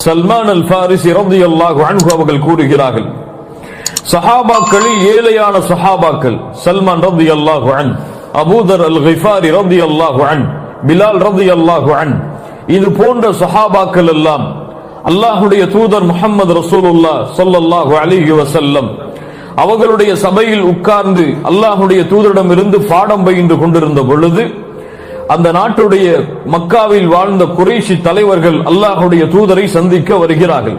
சல்மான் அல் ஃபாரிசி ரலியல்லாஹு அன்ஹு அவர்கள் கூறுகிறார்கள், சஹாபாக்களில் ஏழையான சஹாபாக்கள் சல்மான் ரலியல்லாஹு அன்ஹு, அபூதர் அல் கிஃபாரி ரலியல்லாஹு அன்ஹு, பிலால் ரலியல்லாஹு அன்ஹு, இது போன்ற சஹாபாக்கள் எல்லாம் அல்லாஹ்வுடைய தூதர் முஹம்மது ரசூலுல்லாஹ் ஸல்லல்லாஹு அலைஹி வஸல்லம் அவர்களுடைய சபையில் உட்கார்ந்து அல்லாஹ்வுடைய தூதரிடம் இருந்து பாடம் பயின்று கொண்டிருந்த பொழுது அந்த நாட்டுடைய மக்காவில் வாழ்ந்த குறைஷி தலைவர்கள் அல்லாஹ்வுடைய தூதரை சந்திக்க வருகிறார்கள்.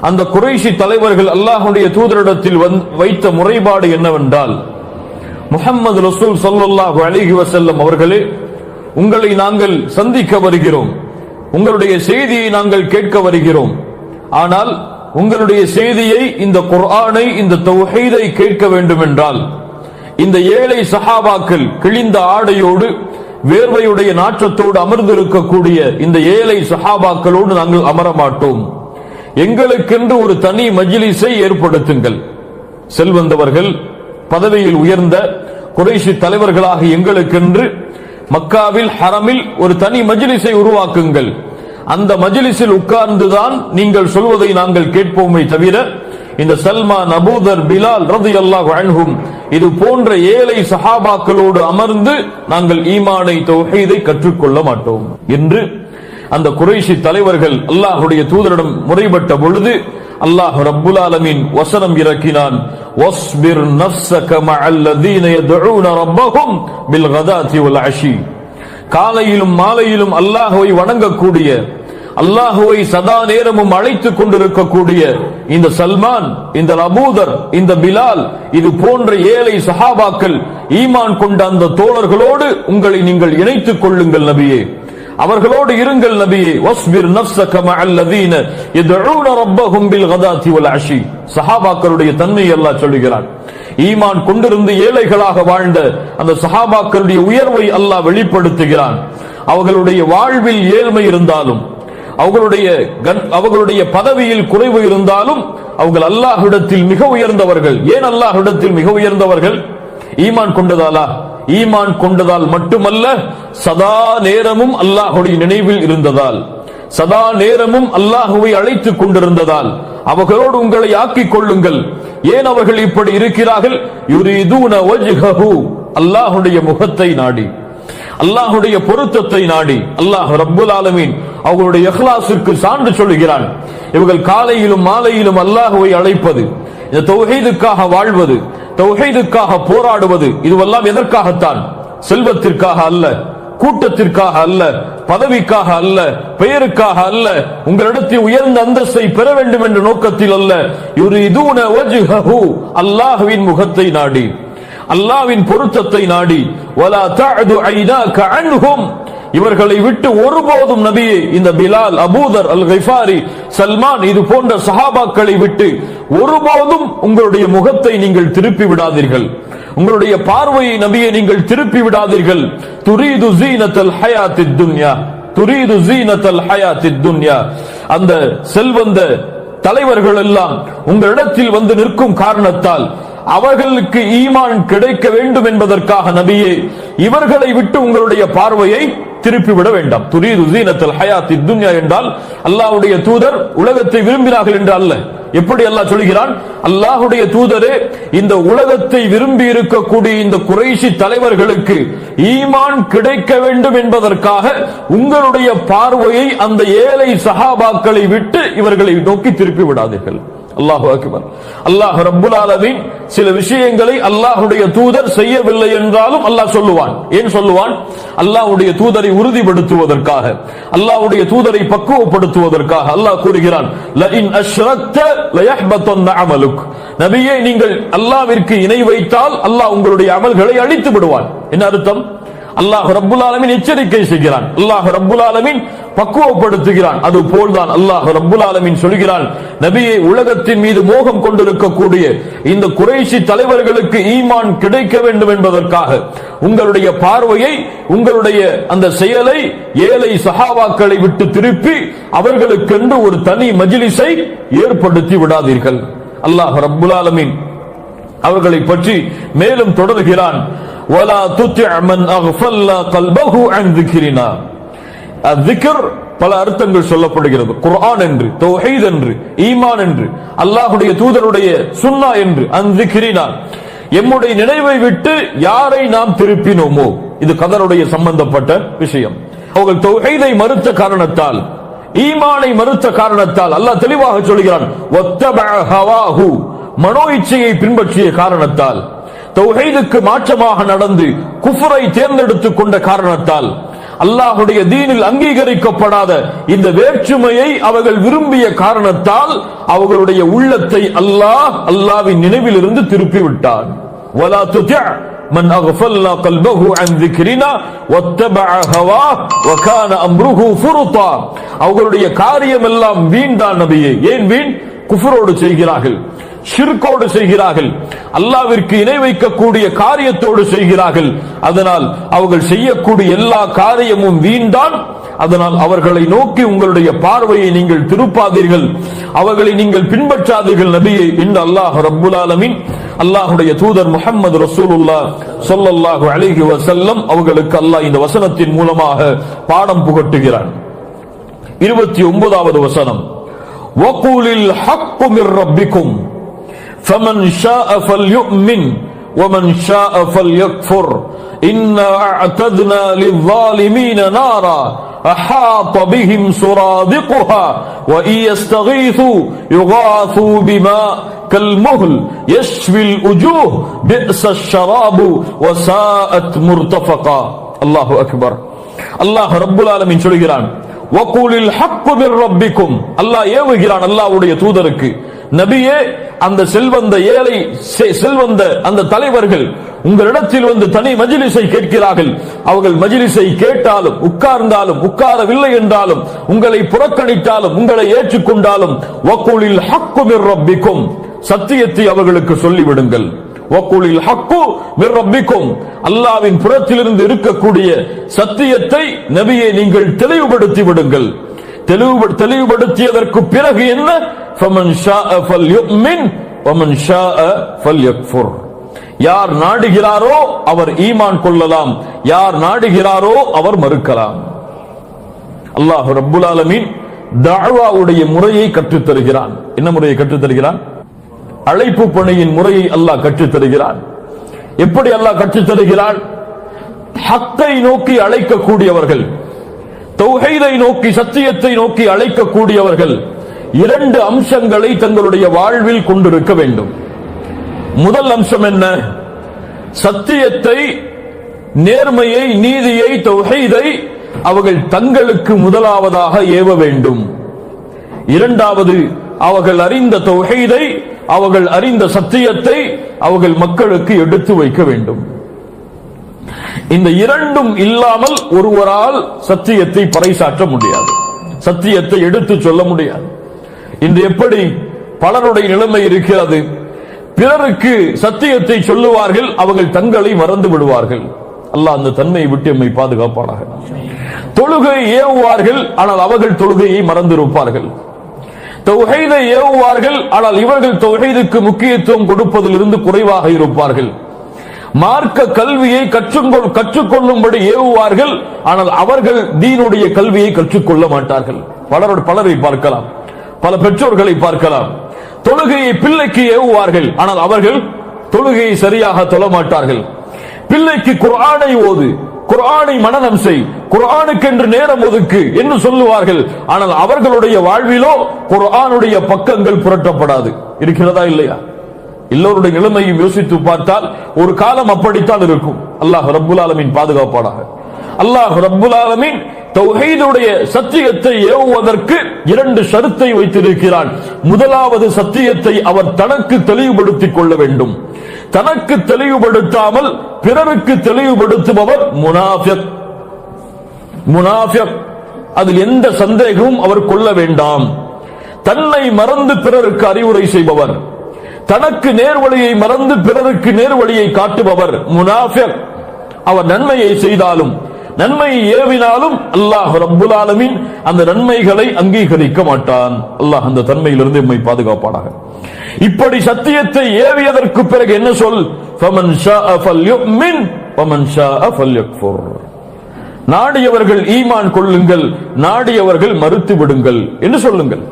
அந்த குறைஷி தலைவர்கள் அல்லாஹ்வுடைய தூதரிடத்தில் வைத்த முறைப்பாடு என்னவென்றால், முஹம்மது ரசூல் ஸல்லல்லாஹு அலைஹி வஸல்லம் அவர்களே, உங்களை நாங்கள் சந்திக்க வருகிறோம், உங்களுடைய செய்தியை நாங்கள் கேட்க வருகிறோம். ஆனால் உங்களுடைய செய்தியை, இந்த குர்ஆனை, இந்த தௌஹீதை கேட்க வேண்டும் என்றால் இந்த ஏழை சஹாபாக்கள் கிழிந்த ஆடையோடு வேர்வையுடைய நாற்றத்தோடு அமர்ந்திருக்கக்கூடிய இந்த ஏழை சஹாபாக்களோடு நாங்கள் அமர மாட்டோம். எங்களுக்கென்று ஒரு தனி மஜ்லிஸை ஏற்படுத்துங்கள். செல்வந்தவர்கள், பதவியில் உயர்ந்த குறைஷி தலைவர்களாக எங்களுக்கென்று மக்காவில் ஹரமில் ஒரு தனி மஜ்லிஸை உருவாக்குங்கள். அந்த மஜ்லிஸில் உட்கார்ந்துதான் நீங்கள் சொல்வதை நாங்கள் கேட்போமே தவிர இந்த சல்மான், அபூதர், பிலால் ரலியல்லாஹு அன்ஹும் இது போன்ற ஏழை சஹாபாக்களோடு அமர்ந்து நாங்கள் ஈமானை, தௌஹீதை கற்றுக்கொள்ள மாட்டோம் என்று அந்த குறைஷி தலைவர்கள் அல்லாஹ்வுடைய தூதரிடம் முறைப்பட்ட பொழுது அல்லாஹ் ரப்புல் ஆலமீன் வசனம் இறக்கினான், வஸ்பிர் நஃப்ஸக மஅல்லதீன யதுஊன ரப்பஹும் பில்கதாத்தி வல் அஷி. காலையிலும் மாலையிலும் அல்லாஹ்வை வணங்கக்கூடிய, அல்லாஹ்வை சதா நேரமும் அழைத்துக் கொண்டிருக்கக்கூடிய இந்த சல்மான், இந்த அபூதர், இந்த பிலால், இது போன்ற ஏழை சஹாபாக்கள், ஈமான் கொண்ட அந்த தோழர்களோடு உங்களை நீங்கள் இணைத்துக் கொள்ளுங்கள் நபியே, அவர்களோடு இருங்கள் நபியே. வஸ்பிர் நஃப்ஸக மஅல்லதீன யதுஊன ரப்பஹும் பில்கதாத்தி வல் அஷி. சஹாபாக்களுடைய தன்மை அல்லாஹ் சொல்கிறான். ஈமான் கொண்டிருந்து ஏழைகளாக வாழ்ந்த அந்த சஹாபாக்களுடைய உயர்வை அல்லாஹ் வெளிப்படுத்துகிறான். அவர்களுடைய வாழ்வில் ஏழ்மை இருந்தாலும், அவர்களுடைய பதவியில் குறைவு இருந்தாலும் அவர்கள் அல்லாஹ்விடத்தில் மிக உயர்ந்தவர்கள். ஏன் அல்லாஹ்விடத்தில் மிக உயர்ந்தவர்கள்? ஈமான் கொண்டதாலா? ஈமான் கொண்டதால் மட்டுமல்ல, சதா நேரமும் அல்லாஹ்வுடைய நினைவில் இருந்ததால், சதா நேரமும் அல்லாஹ்வை அழைத்துக் கொண்டிருந்ததால் அவர்களோடு உங்களை ஆக்கிக் கொள்ளுங்கள். ஏன் அவர்கள் இப்படி இருக்கிறார்கள்? யுரீதுன வஜ்ஹஹு, அல்லாஹ்வுடைய முகத்தை நாடி, அல்லாஹ்வுடைய பொருத்தத்தை நாடி. அல்லாஹ் ரப்புல் ஆலமீன் அவர்களுடைய இஹ்லாஸிற்கு சான்று சொல்கிறான். இவர்கள் காலையிலும் மாலையிலும் அல்லாஹ்வை அழைப்பது, இந்த தௌஹீதுக்காக வாழ்வது, தௌஹீதுக்காக போராடுவது, இதுவெல்லாம் எதற்காகத்தான்? செல்வத்திற்காக அல்ல, கூட்டத்திற்காக அல்ல, பதவிக்காக அல்ல, பெயருக்காக அல்ல, உங்களிடத்தில் உயர்ந்த அந்தஸ்தை பெற வேண்டும் என்ற நோக்கத்தில் அல்ல. யுரீதுன வஜ்ஹஹு, அல்லாஹ்வின் முகத்தை நாடி, அல்லாஹ்வின் பொருத்தத்தை நாடி. வலா தஅது ஐனாக அன்ஹும், இவர்களை விட்டு ஒருபோதும் நபியே, இந்த பிலால், அபூதர், அல் கிஃபாரி, சல்மான், இது போன்ற சஹாபாக்களை விட்டு ஒருபோதும் உங்களுடைய முகத்தை நீங்கள் திருப்பி விடாதீர்கள். உங்களுடைய பார்வையை நபியை நீங்கள் திருப்பி விடாதீர்கள். துரீது ஸீனத்தல் ஹயாத்தித் துன்யா, துரீது ஸீனத்தல் ஹயாத்தித் துன்யா. அந்த செல்வந்த தலைவர்கள் எல்லாம் உங்களிடத்தில் வந்து நிற்கும் காரணத்தால் அவர்களுக்கு ஈமான் கிடைக்க வேண்டும் என்பதற்காக நபியே, இவர்களை விட்டு உங்களுடைய பார்வையை திருப்பிவிட வேண்டாம். துரீது ஸீனத்தல் ஹயாத்தித் துன்யா என்றால் அல்லாஹ்வுடைய தூதர் உலகத்தை விரும்பினார்கள் என்று அல்ல. எப்படி அல்லாஹ் சொல்கிறான்? அல்லாஹ்வுடைய தூதரே, இந்த உலகத்தை விரும்பி இருக்கக்கூடிய இந்த குறைஷி தலைவர்களுக்கு ஈமான் கிடைக்க வேண்டும் என்பதற்காக உங்களுடைய பார்வையை அந்த ஏழை சஹாபாக்களை விட்டு இவர்களை நோக்கி திருப்பி விடாதீர்கள். அல்லாஹு அக்பர். அல்லாஹ் ரப்புல் ஆலமீன் சில விஷயங்களை அல்லாஹ்வுடைய தூதர் செய்யவில்லை என்றாலும் அல்லாஹ் சொல்லுவான். ஏன் சொல்லுவான்? அல்லாஹ்வுடைய தூதரை உறுதிப்படுத்துவதற்காக, அல்லாஹ்வுடைய தூதரை பக்குவப்படுத்துவதற்காக. அல்லாஹ் கூறுகிறான், லஇன் அஷ்ரக்த லயஹ்பதன்ன அமலுக். நபியே, நீங்கள் அல்லாஹ்விற்கு இணை வைத்தால் அல்லாஹ் உங்களுடைய அமல்களை அழித்து விடுவான். என்ன அர்த்தம்? அல்லாஹ் ரப்புல் ஆலமீன் எச்சரிக்கை செய்கிறான், அல்லாஹ் ரப்புல் ஆலமீன் பக்குவப்படுத்துகிறான். அது போல்தான் அல்லாஹ் ரப்புல் ஆலமீன் சொல்கிறான், நபியே, உலகத்தின் மீது மோகம் கொண்டிருக்கக்கூடிய இந்த குறைஷி தலைவர்களுக்கு ஈமான் கிடைக்க வேண்டும் என்பதற்காக உங்களுடைய பார்வையை, உங்களுடைய அந்த செயலை ஏழை சஹாபாக்களை விட்டு திருப்பி அவர்களுக்கென்று ஒரு தனி மஜ்லிஸை ஏற்படுத்தி விடாதீர்கள். அல்லாஹ் ரப்புல் ஆலமீன் அவர்களை பற்றி மேலும் தொடர்கிறான், وَلَا تُطِعْ مَنْ أَغْفَلْنَا قَلْبَهُ عَنْ ذِكْرِنَا. அஸ்ஸிக்ர் பல அர்த்தங்கள் சொல்லப்படுகிறது. குர்ஆன் என்று, தௌஹீத் என்று, ஈமான் என்று, அல்லாஹ்வுடைய தூதருடைய சுன்னா என்று. அன்ஸிக்ரினா, எம்முடைய நினைவை விட்டு யாரை நாம் திருப்பினோமோ, இது கதருடைய சம்பந்தப்பட்ட விஷயம். அவர்கள் தௌஹீதை மறுத்த காரணத்தால், ஈமானை மறுத்த காரணத்தால் அல்லாஹ் தெளிவாக சொல்கிறான், வத்தபஅ ஹவாஹு, மனோ இச்சையை பின்பற்றிய காரணத்தால், தௌஹீதுக்கு மாற்றமாக நடந்து குஃப்ரை தேர்ந்தெடுத்துக் கொண்ட காரணத்தால், அல்லாஹ்வுடைய தீனில் அங்கீகரிக்கப்படாத இந்த வேற்றுமையை அவர்கள் விரும்பிய காரணத்தால் அவர்களுடைய உள்ளத்தை அல்லாஹ்வின் நினைவில் இருந்து திருப்பி விட்டான். வலா துதி' மன் அக்ஃபல்னா கல்பஹு அன் ذிக்ரினா வத்தபஅ ஹவாஹ் வகான அம்ருஹு ஃபுருதா. அவர்களுடைய காரியம் எல்லாம் வீண்தான் நபியே. ஏன் வீண்? குஃப்ரோடு செய்கிறார்கள், ஷிர்கோடு செய்கிறார்கள், அல்லாஹ்விற்கு இணை வைக்கக்கூடிய காரியத்தோடு செய்கிறார்கள். அதனால் அவர்கள் செய்யக்கூடிய எல்லா காரியமும் வீண்தான். அதனால் அவர்களை நோக்கி உங்களுடைய பார்வையை நீங்கள் திருப்பாதீர்கள், அவர்களை நீங்கள் பின்பற்றாதீர்கள் நபியே என்று அல்லாஹ் ரப்புல் ஆலமீன் அல்லாஹ்வுடைய தூதர் முஹம்மது ரசூலுல்லாஹ் ஸல்லல்லாஹு அலைஹி வஸல்லம் அவர்களுக்கு அல்லாஹ் இந்த வசனத்தின் மூலமாக பாடம் புகட்டுகிறான். 29வது வசனம், வகூலில் ஹக்கு மிர் ரப்பிக்கும் فمن شاء فليؤمن ومن شاء فليكفر إنا أعتدنا للظالمين نارا أحاط بهم سرادقها وإن يستغيثوا يغاثوا بماء كالمهل يشوي الوجوه بئس الشراب وساءت مرتفقا. الله أكبر. الله رب العالمين சொல்கிறான், வகூலில் ஹக்கு மிர் ரப்பிக்கும். அல்லாஹ் ஏவுகிறான் அல்லாஹ்வுடைய தூதருக்கு, நபியே, அந்த செல்வந்த ஏழை செல்வந்த அந்த தலைவர்கள் உங்களிடத்தில் வந்து தனி மஜ்லிஸை கேட்கிறார்கள். அவர்கள் மஜ்லிஸை கேட்டாலும், உட்கார்ந்தாலும், உட்காரவில்லை என்றாலும், உங்களை புறக்கணித்தாலும், உங்களை ஏற்றுக்கொண்டாலும், வகூலில் ஹக்கு மிர் ரப்பிக்கும், சத்தியத்தை அவர்களுக்கு சொல்லிவிடுங்கள். வகூலில் ஹக்கு மிர் ரப்பிக்கும், அல்லாஹ்வின் புறத்திலிருந்து இருக்கக்கூடிய சத்தியத்தை நபியே நீங்கள் தெளிவுபடுத்தி விடுங்கள். தெளிவுபடுத்தியதற்கு பிறகு என்ன? فمن شاء فليؤمن ومن شاء فليكفر. யார் நாடுகிறாரோ அவர் ஈமான் கொள்ளலாம், யார் நாடுகிறாரோ அவர் மறுக்கலாம். அல்லாஹ் ரப்புல் ஆலமீன் தஅவாவுடைய முறையை கற்றுத் தருகிறான். என்ன முறையை கற்றுத் தருகிறான்? அழைப்பு பணியின் முறையை அல்லாஹ் கற்றுத் தருகிறான். எப்படி அல்லாஹ் கற்றுத் தருகிறான்? ஹக்கை நோக்கி அழைக்கக்கூடியவர்கள், தௌஹீதை நோக்கி, சத்தியத்தை நோக்கி அழைக்கக்கூடியவர்கள் இரண்டு அம்சங்களை தங்களுடைய வாழ்வில் கொண்டிருக்க வேண்டும். முதல் அம்சம் என்ன? சத்தியத்தை, நேர்மையை, நீதியை, தௌஹீதை அவர்கள் தங்களுக்கு முதலாவதாக ஏவ வேண்டும். இரண்டாவது, அவர்கள் அறிந்த தௌஹீதை, அவர்கள் அறிந்த சத்தியத்தை அவர்கள் மக்களுக்கு எடுத்து வைக்க வேண்டும். இந்த இரண்டும் இல்லாமல் ஒருவரால் சத்தியத்தை பறைசாற்ற முடியாது, சத்தியத்தை எடுத்து சொல்ல முடியாது. இன்று எப்படி பலருடைய நிலைமை இருக்கிறது? பிறருக்கு சத்தியத்தை சொல்லுவார்கள், அவர்கள் தங்களை மறந்து விடுவார்கள். அல்லாஹ் அந்த தன்மையை விட்டு எம்மை பாதுகாப்பானாக. தொழுகையை ஏவுவார்கள், ஆனால் அவர்கள் தொழுகையை மறந்திருப்பார்கள். தௌஹீதை ஏவுவார்கள், ஆனால் இவர்கள் தௌஹீதுக்கு முக்கியத்துவம் கொடுப்பதிலிருந்து குறைவாக இருப்பார்கள். மார்க்க கல்வியை கற்றுக்கொள்ளும்படி ஏவுவார்கள், ஆனால் அவர்கள் தீனுடைய கல்வியை கற்றுக்கொள்ள மாட்டார்கள். பலரை பார்க்கலாம், பல பெற்றோர்களை பார்க்கலாம். தொழுகையை பிள்ளைக்கு ஏவுவார்கள், ஆனால் அவர்கள் தொழுகையை சரியாக தொழ மாட்டார்கள். பிள்ளைக்கு குர்ஆனை ஓது, குர்ஆனை மனனம் செய், குர்ஆனுக்கென்று நேரம் ஒதுக்கு என்று சொல்லுவார்கள். ஆனால் அவர்களுடைய வாழ்விலோ குர்ஆனுடைய பக்கங்கள் புரட்டப்படாது. இருக்கிறதா இல்லையா? எல்லோருடைய நிலைமையும் யோசித்து பார்த்தால் ஒரு காலம் அப்படித்தான் இருக்கும். அல்லாஹ் ரப்புல் ஆலமீன் பாதுகாப்பானாக. அல்லாஹ் ரப்புல் ஆலமீன் தௌஹீதுடைய சத்தியத்தை ஏவுவதற்கு இரண்டு ஷரத்தை வைத்திருக்கிறான். முதலாவது, சத்தியத்தை அவர் தனக்கு தெளிவுபடுத்திக் கொள்ள வேண்டும். தனக்கு தெளிவுபடுத்தாமல் பிறருக்கு தெளிவுபடுத்துபவர் முனாஃபிக். முனாஃபிக், அதில் எந்த சந்தேகமும் அவர் கொள்ள வேண்டாம். தன்னை மறந்து பிறருக்கு அறிவுரை செய்பவர், தனக்கு நேர்வழியை மறந்து பிறருக்கு நேர்வழியை காட்டுபவர் முனாஃபிக். அவர் நன்மையை செய்தாலும் நன்மையை ஏவினாலும் அல்லாஹ் ரப்புல் ஆலமீன் அந்த நன்மைகளை அங்கீகரிக்க மாட்டான். அல்லாஹ் அந்த தன்மையிலிருந்து எம்மை பாதுகாப்பானாக. இப்படி சத்தியத்தை ஏவியதற்கு பிறகு என்ன சொல்? ஃபமன் ஷாஅ ஃபல்யுமின் வமன் ஷாஅ ஃபல்யக்ஃபுர். நாடியவர்கள் ஈமான் கொள்ளுங்கள், நாடியவர்கள் மறுத்து விடுங்கள் என்று சொல்லுங்கள்.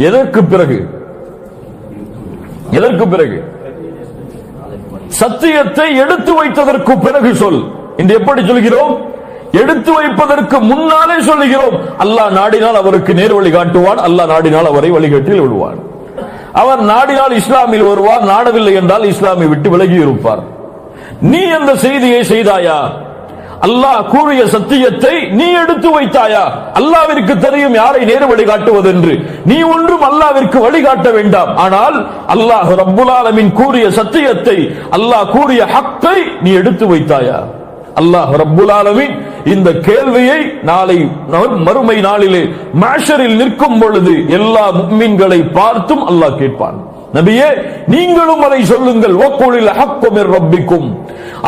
எதற்கு பிறகு? எதற்கு பிறகு? சத்தியத்தை எடுத்து வைத்ததற்கு பிறகு சொல். இன்று எப்படி சொல்கிறோம்? எடுத்து வைப்பதற்கு முன்னாலே சொல்லுகிறோம். அல்லாஹ் நாடினால் அவருக்கு நேர் வழி காட்டுவான், அல்லாஹ் நாடினால் அவரை வழிகாட்டில் விடுவான். அவர் நாடினால் இஸ்லாமில் வருவார், நாடவில்லை என்றால் இஸ்லாமை விட்டு விலகி இருப்பார். நீ அந்த செய்தியை செய்தாயா? அல்லாஹ் கூறிய சத்தியத்தை நீ எடுத்து வைத்தாயா? அல்லாஹ்விற்கு தெரியும் யாரை நேர் வழி காட்டுவதென்று. நீ ஒன்றும் அல்லாஹ்விற்கு வழிகாட்ட வேண்டாம். ஆனால் அல்லாஹ் ரப்புல் ஆலமீன் கூறிய சத்தியத்தை, அல்லாஹ் கூறிய ஹக்கை நீ எடுத்து வைத்தாயா? அல்லாஹ் ரப்புல் ஆலமீன் இந்த கேள்வியை நாளை மறுமை நாளிலே மஹ்ஷரில் நிற்கும் பொழுது எல்லா முஃமின்களை பார்த்தும் அல்லாஹ் கேட்பான். நபியே, நீங்களும் அதை சொல்லுங்கள். வக்குலில் ஹக்கு மிர் ரப்பிக்கும்.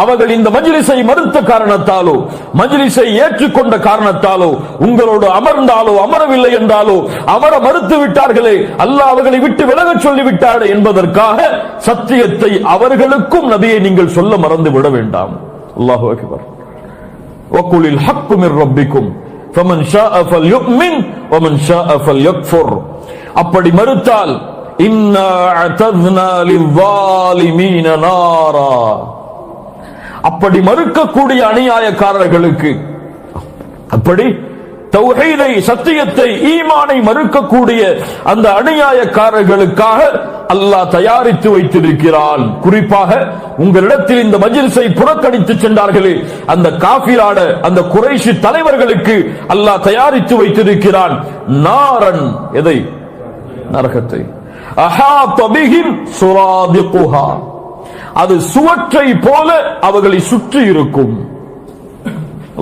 அவர்கள் இந்த மஜ்லிஸை மறுத்த காரணத்தாலோ, மஜ்லிஸை ஏற்றுக்கொண்ட காரணத்தாலோ, உங்களோடு அமர்ந்தாலோ அமரவில்லை என்றாலோ அமர மறுத்து விட்டார்களே, அல்லாஹ் அவர்களை விட்டு விலகச் சொல்லிவிட்டார் என்பதற்காக சத்தியத்தை அவர்களுக்கும் நபியை நீங்கள் சொல்ல மறந்து விட வேண்டாம். அல்லாஹு அக்பர். வக்குலில் ஹக்கு மிர் ரப்பிக்கும் ஃபமன் ஷாஅ ஃபல்யுமின் வமன் ஷாஅ ஃபல்யக்ஃபுர். அப்படி மறுத்தால் இன்னா அதத்னா லிஸ்ஸாலிமீன நாரா. அப்படி மறுக்கக்கூடிய அநியாயக்காரர்களுக்கு, அப்படி தௌஹீதை, சத்தியத்தை, ஈமானை மறுக்கக்கூடிய அந்த அநியாயக்காரர்களுக்காக அல்லாஹ் தயாரித்து வைத்திருக்கிறான். குறிப்பாக உங்களிடத்தில் இந்த மஜ்லிஸை புறக்கணித்து சென்றார்களே அந்த காஃபிரான அந்த குறைஷி தலைவர்களுக்கு அல்லாஹ் தயாரித்து வைத்திருக்கிறான் நாரன். எதை? நரகத்தை. அஹாத பிஹிம் சுராதிகுஹா. அது சுவற்றை போல அவர்களை சுற்றி இருக்கும்.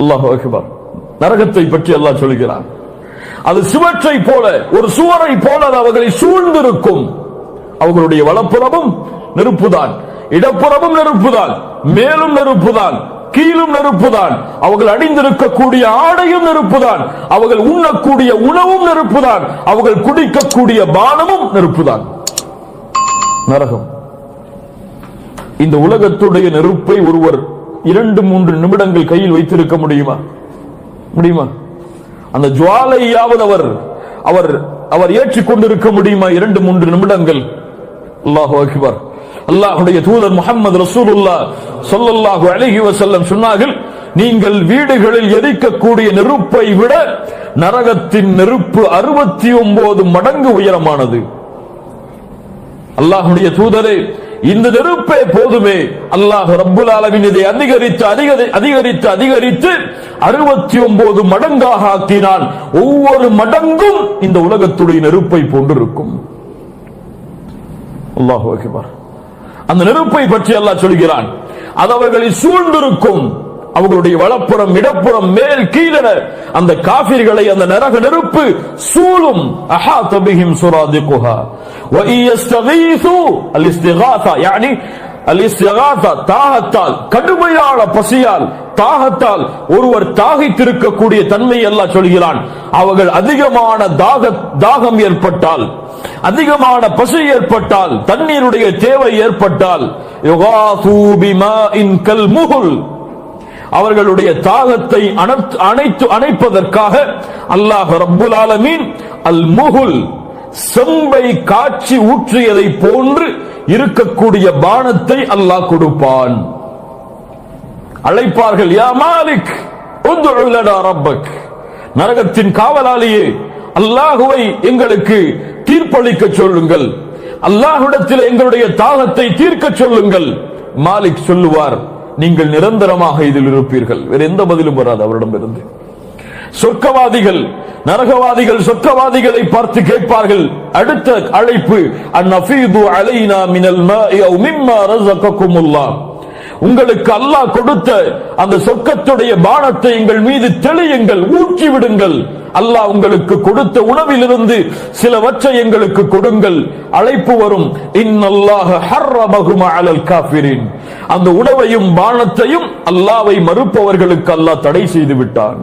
அல்லாஹு அக்பர். நரகத்தை பற்றி அல்லாஹ் சொல்கிறான். அது சுவற்றை போல, ஒரு சுவரை போல அவர்களை சூழ்ந்திருக்கும். அவர்களுடைய வலப்புறமும் நெருப்புதான், இடப்புறமும் நெருப்புதான், மேலும் நெருப்புதான், கீழும் நெருப்புதான். அவர்கள் அணிந்திருக்கக்கூடிய ஆடையும் நெருப்புதான், அவர்கள் உண்ணக்கூடிய உணவும் நெருப்புதான், அவர்கள் குடிக்கக்கூடிய பானமும் நெருப்புதான். நரகம். இந்த உலகத்துடைய நெருப்பை ஒருவர் 2-3 நிமிடங்கள் கையில் வைத்திருக்க முடியுமா? முடியுமா? அந்த ஜுவாலையாவது அவர் ஏற்றுக்கொண்டிருக்க முடியுமா 2-3 நிமிடங்கள்? அல்லாஹு அக்பர். அல்லாஹ்வுடைய தூதர் முஹம்மது ரசூலுல்லாஹ் ஸல்லல்லாஹு அலைஹி வஸல்லம் சொன்னார்கள், நீங்கள் வீடுகளில் எரிக்கக்கூடிய நெருப்பை விட நரகத்தின் நெருப்பு 69 மடங்கு உயரமானது. அல்லாஹ்வுடைய தூதரே, இந்த நெருப்பே போதுமே. அல்லாஹ் ரப்புல் ஆலமீன் இதை அதிகரித்து 69 மடங்காக ஆக்கினான். ஒவ்வொரு மடங்கும் இந்த உலகத்துடைய நெருப்பை போன்றிருக்கும். அல்லாஹு அக்பர். அந்த நெருப்பை பற்றி அல்லாஹ் சொல்கிறான், அது அவர்களை சூழ்ந்திருக்கும். அவர்களுடைய வலப்புறம், இடப்புறம், மேல், கீழென அந்த காஃபிர்களை அந்த நரக நெருப்பு சூழும். அஹாத பிஹிம் சுராதிகுஹா வ யஸ்தகீது. அல்-இஸ்திகாஸா யானி அல்-இஸ்திகாஸா, தாகத்தால், கடுமையான பசியால், தாகத்தால் ஒருவர் தாகித்திருக்கக்கூடிய தன்மை அல்லாஹ் சொல்கிறான். அவர்கள் அதிகமான தாகம் ஏற்பட்டால், அதிகமான பசி ஏற்பட்டால், தண்ணீருடைய தேவை ஏற்பட்டால், யுகாது பிமாஇன் கல்முஹுல், அவர்களுடைய தாகத்தை அணைப்பதற்காக அல்லாஹ் ரப்புல் ஆலமீன் அல் முஹுல், செம்பை காட்சி ஊற்றியதை போன்று இருக்கக்கூடிய பானத்தை அல்லாஹ் கொடுப்பான். அழைப்பார்கள், யா மாலிக் உத்உ லனா ரப்பக். நரகத்தின் காவலாளியே, அல்லாஹ்வை எங்களுக்கு தீர்ப்பளிக்க சொல்லுங்கள், அல்லாஹ்விடத்தில் எங்களுடைய தாகத்தை தீர்க்க சொல்லுங்கள். மாலிக் சொல்லுவார், நீங்கள் நிரந்தரமாக இதில் இருப்பீர்கள். வேற எந்த பதிலும் வராது அவரிடமிருந்து. சொர்க்கவாதிகள், நரகவாதிகள் சொர்க்கவாதிகளை பார்த்து கேட்பார்கள், அடுத்த அழைப்பு, அன்னஃபீது அலைனா மினல் மாஇ அவ் மிம்மா ரஸககுமுல்லாஹ். உங்களுக்கு அல்லாஹ் கொடுத்த அந்த சொர்க்கத்துடைய பானத்தை எங்கள் மீது தெளியுங்கள், ஊற்றி விடுங்கள். அல்லாஹ் உங்களுக்கு கொடுத்த உணவிலிருந்து சிலவற்றை எங்களுக்கு கொடுங்கள். அழைப்பு வரும், இன்னல்லாஹ ஹர்ரமஹுமா அலல் காஃபிரின். அந்த உணவையும் பானத்தையும் அல்லாஹ்வை மறுப்பவர்களுக்கு அல்லாஹ் தடை செய்து விட்டான்.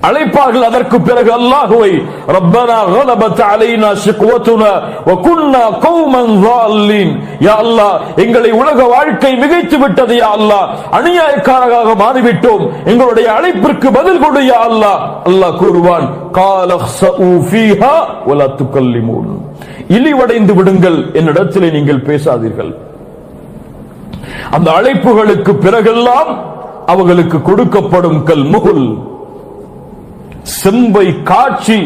அழைப்பார்கள். அதற்கு பிறகு அல்லாஹ்வை ரப்பனா கலபத் அலைனா ஷிக்வத்துனா வ குன்னா கௌமன் ஸாலின், யா அல்லாஹ் எங்களை உலக வாழ்க்கை மிகைத்து விட்டது, யா அல்லாஹ் அநியாயக்காரராக மாறிவிட்டோம், எங்களுடைய அழைப்பிற்கு பதில் கொடு யா அல்லாஹ். அல்லாஹ் கூறுவான், கால க்ஸஉ ஃபீஹா வ லா துகல்லிமூன், இழிவடைந்து விடுங்கள், என்னிடத்திலே நீங்கள் பேசாதீர்கள். அந்த அழைப்புகளுக்கு பிறகெல்லாம் அவர்களுக்கு கொடுக்கப்படும் கல் முகுல், செம்பை காட்சி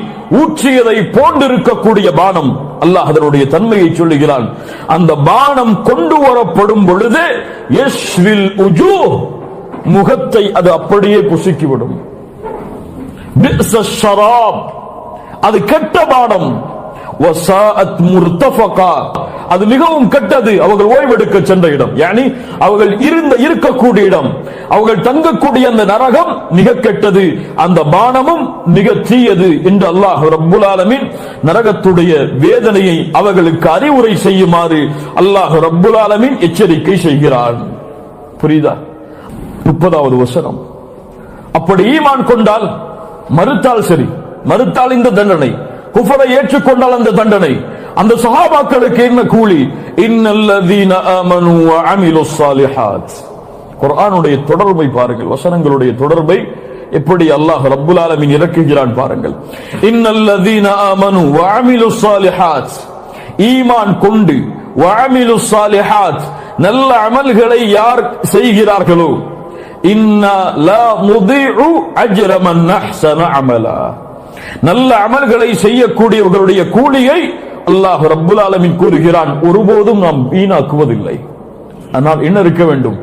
ஊற்றியதை போன்றிருக்கக்கூடிய பானம். அல்லாஹ் அதனுடைய தன்மையை சொல்லுகிறான். அந்த பானம் கொண்டு வரப்படும் பொழுது யஷ்வில் உஜூஹ், முகத்தை அது அப்படியே புசுக்கிவிடும். பிஸ ஷராப், அது கெட்ட பானம். வஸாஅத் முர்தஃபகா, அது மிகவும் கெட்டது. அவர்கள் ஓய்வெடுக்க சென்ற இடம், யானி அவர்கள் இருக்கக்கூடிய இடம், அவர்கள் தங்கக்கூடிய அந்த நரகம் மிக கெட்டது, அந்த பானமும் மிக தீயது என்று அல்லாஹ் ரப்புல் ஆலமீன் நரகத்துடைய வேதனையை அவர்களுக்கு அறிவுரை செய்யுமாறு அல்லாஹ் ரப்புல் ஆலமீன் எச்சரிக்கை செய்கிறான். புரியுதா? 30வது வசனம். அப்படி ஈமான் கொண்டால், மறுத்தால் சரி, மறுத்தால் இந்த தண்டனை, குஃபரை ஏற்றுக்கொண்டால் அந்த தண்டனை. அந்த சஹாபாக்களுக்கு என்ன கூலி? இன்னல்லதீன ஆமனு வ அமிலுஸ் ஸாலிஹாத். குர்ஆனுடைய தொடர்பை பாருங்கள், வசனங்களுடைய தொடர்பை எப்படி அல்லாஹ் ரப்புல் ஆலமீன் இறக்குகிறான் பாருங்கள். இன்னல்லதீன ஆமனு வ அமிலுஸ் ஸாலிஹாத், ஈமான் கொண்டு வ அமிலுஸ் ஸாலிஹாத், நல்ல அமல்களை யார் செய்கிறார்களோ, இன்னா லா நுதீஉ அஜ்ர மன் அஹ்ஸன அமலா, நல்ல அமல்களை செய்யக்கூடியவர்களுடைய கூலியை அல்லாஹ் ரப்புல் ஆலமீன் கூறுகிறான், ஒருபோதும் நாம் வீணாக்குவதில்லை. ஆனால் என்ன இருக்க வேண்டும்?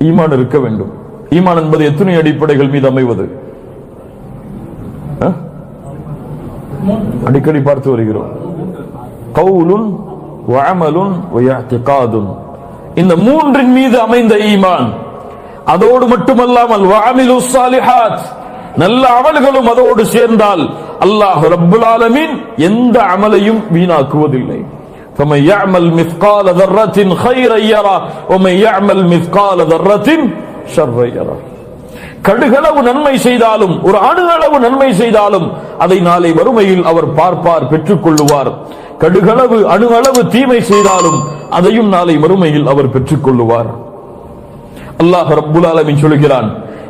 ஈமான் இருக்க வேண்டும். ஈமான் என்பது எத்தனை அடிப்படைகள் மீது அமைவது? அடிக்கடி பார்த்து வருகிறோம். கவுலுன் வ அமலுன் வ இஅ்திகாதுன், இந்த மூன்றின் மீது அமைந்த ஈமான். அதோடு மட்டுமல்லாமல் வ அமிலுஸ் ஸாலிஹாத், நல்ல அமல்களும் அதோடு சேர்ந்தால் அல்லாஹ் ரப்புல் ஆலமீன் எந்த அமலையும் வீணாக்குவதில்லை. فَمَن يَعْمَلْ مِثْقَالَ ذَرَّةٍ خَيْرًا يَرَهُ وَمَن يَعْمَلْ مِثْقَالَ ذَرَّةٍ شَرًّا يَرَهُ. கடுகளவு நன்மை செய்தாலும், ஒரு அணுகளவு நன்மை செய்தாலும் அதை நாளை வறுமையில் அவர் பார்ப்பார், பெற்றுக் கொள்ளுவார். கடுகளவு அணுகளவு தீமை செய்தாலும் அதையும் நாளை வறுமையில் அவர் பெற்றுக் கொள்ளுவார். அல்லாஹ் ரப்புல் ஆலமீன் சொல்கிறான்,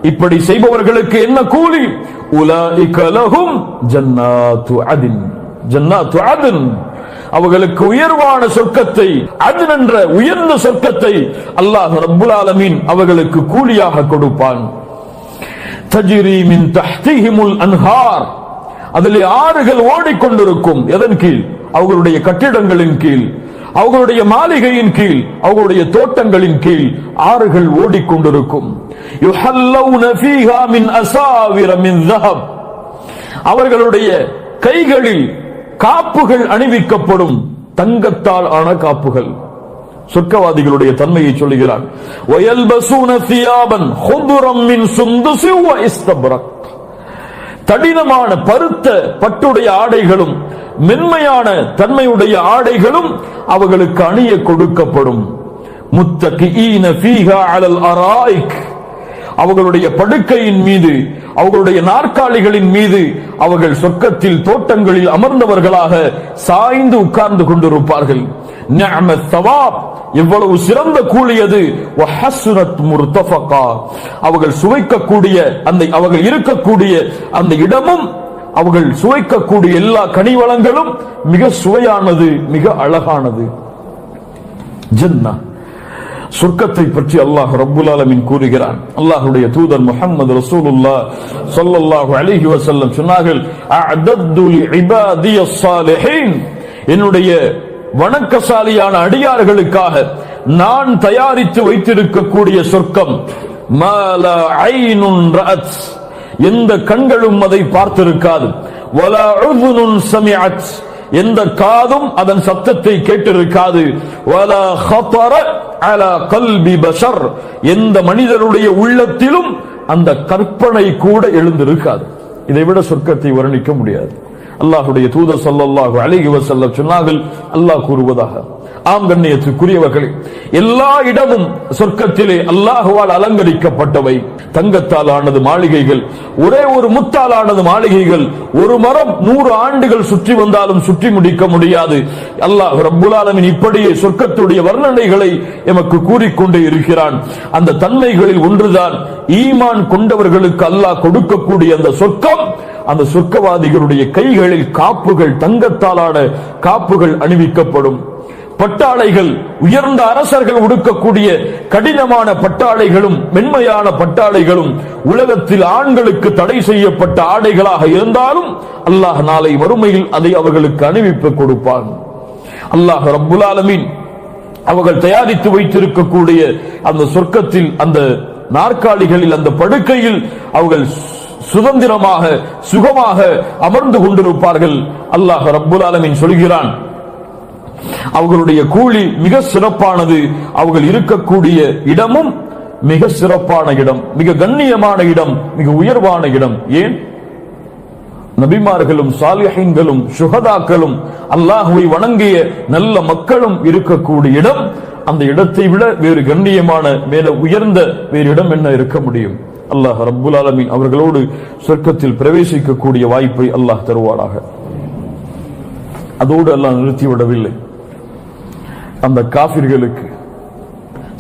இப்படி செய்பவர்களுக்கு என்ன கூலி? உலாயிக லஹும் ஜன்னாத்து அத்ன், ஜன்னாத்து அத்ன், அவர்களுக்கு உயர்வான சொர்க்கத்தை, அத்ன் என்ற உயர்ந்த சொர்க்கத்தை அல்லாஹ் ரப்புல் ஆலமீன் அவர்களுக்கு கூலியாக கொடுப்பான். தஜ்ரி மின் தஹ்திஹிமுல் அன்ஹார், அதிலே ஆறுகள் ஓடிக்கொண்டிருக்கும். எதன் கீழ்? அவர்களுடைய கட்டிடங்களின் கீழ், அவர்களுடைய மாளிகையின் கீழ், அவர்களுடைய தோட்டங்களின் கீழ் ஆறுகள் ஓடிக்கொண்டிருக்கும். யுஹல்லவுன ஃபீஹா மின் அஸாவிர மின் ذهب, அவர்களுடைய கைகளில் காப்புகள் அணிவிக்கப்படும், தங்கத்தால் ஆன காப்புகள். சொர்க்கவாதிகளுடைய தன்மையை சொல்லுகிறான். வயல்பஸூன தியாபன் ஹுதுரம் மின் சுந்துஸி வ இஸ்தப்ரக், தடினமான பருத்த பட்டுடைய ஆடைகளும் மென்மையான தன்மையுடைய ஆடைகளும் அவர்களுக்கு அணிய கொடுக்கப்படும். முத்தகிஈன ஃபீஹா அலல் அராயிக், அவர்களுடைய படுக்கையின் மீது, அவர்களுடைய நாற்காலிகளின் மீது அவர்கள் சொர்க்கத்தில் தோட்டங்களில் அமர்ந்தவர்களாக சாய்ந்து உட்கார்ந்து கொண்டிருப்பார்கள். நிஅமத் ஸவாப், எவ்வளவு சிறந்த கூலி அது. வஹஸ்னத் முர்தஃபகா, அவர்கள் சுவைக்கக்கூடிய அந்த, அவர்கள் இருக்கக்கூடிய அந்த இடமும், அவர்கள் சுவைக்கக்கூடிய எல்லா கனிவளங்களும் மிக சுவையானது, மிக அழகானது. ஜன்னா, சொர்க்கத்தை பற்றி அல்லாஹ் ரப்புல் ஆலமீன் கூறுகிறான். அல்லாஹ்வுடைய தூதர் முஹம்மது ரசூலுல்லாஹ் ஸல்லல்லாஹு அலைஹி வஸல்லம் சொன்னார்கள், அஅதது லிஇபாதியஸ் ஸாலிஹீன், என்னுடைய வணக்கசாலியான அடியார்களுக்காக நான் தயாரித்து வைத்திருக்கக்கூடிய சொர்க்கம், மாலா ஐனுன் ரஅத், எந்த கண்களும் அதை பார்த்திருக்காது, வலா உதுனுன் சமிஅத், எந்த காதும் அதன் சத்தத்தை கேட்டிருக்காது, வலா ஹதர அலா கல்பி பஷர், எந்த மனிதருடைய உள்ளத்திலும் அந்த கற்பனை கூட எழுந்திருக்காது. இதை விட சொர்க்கத்தை வர்ணிக்க முடியாது. அல்லாஹ்வுடைய தூதர் ஸல்லல்லாஹு அலைஹி வஸல்லம் சொன்னார்கள், அல்லாஹ் கூறுவதாக, ஆம் கண்ணியத்துக்குரியவர்களே, எல்லா இடமும் சொர்க்கத்திலே அல்லாஹுவால் அலங்கரிக்கப்பட்டவை. தங்கத்தால் ஆனது மாளிகைகள், ஒரே ஒரு முத்தால் ஆனது மாளிகைகள். ஒரு மரம் 100 ஆண்டுகள் சுற்றி வந்தாலும் சுற்றி முடிக்க முடியாது. அல்லாஹ் ரப்புல் ஆலமீன் இப்படியே சொர்க்கத்துடைய வர்ணனைகளை எமக்கு கூறிக்கொண்டே இருக்கிறான். அந்த தன்மைகளில் ஒன்றுதான் ஈமான் கொண்டவர்களுக்கு அல்லாஹ் கொடுக்கக்கூடிய அந்த சொர்க்கம். அந்த சொர்க்கவாதிகளுடைய கைகளில் காப்புகள், தங்கத்தாலான காப்புகள் அணிவிக்கப்படும். பட்டாளைகள், உயர்ந்த அரசர்கள் உடுக்கக்கூடிய கடினமான பட்டாளைகளும் மென்மையான பட்டாளைகளும் உலகத்தில் ஆண்களுக்கு தடை செய்யப்பட்ட ஆடைகளாக இருந்தாலும் அல்லாஹ் நாளை மறுமையில் அதை அவர்களுக்கு அணிவிப்பு கொடுப்பான். அல்லாஹ் ரப்புல் ஆலமீன் அவர்கள் தயாரித்து வைத்திருக்கக்கூடிய அந்த சொர்க்கத்தில், அந்த நாற்காலிகளில், அந்த படுக்கையில் அவர்கள் சுதந்திரமாக சுகமாக அமர்ந்து கொண்டிருப்பார்கள். அல்லாஹ் ரப்புல் ஆலமீன் சொல்கிறான், அவர்களுடைய கூலி மிக சிறப்பானது, அவர்கள் இருக்கக்கூடிய இடமும் மிக சிறப்பான இடம், மிக கண்ணியமான இடம், மிக உயர்வான இடம். ஏன்? நபிமார்களும் சாலிஹீன்களும் சுஹதாக்களும் அல்லாஹ்வை வணங்கிய நல்ல மக்களும் இருக்கக்கூடிய இடம். அந்த இடத்தை விட வேறு கண்ணியமான, மேல உயர்ந்த வேறு இடம் என்ன இருக்க முடியும்? அல்லாஹ் ரப்புல் ஆலமீன் அவர்களோடு சொர்க்கத்தில் பிரவேசிக்கக்கூடிய வாய்ப்பை அல்லாஹ் தருவாராக. அதோடு அல்லாஹ் நிறுத்திவிடவில்லை. அந்த காபிர்களுக்கு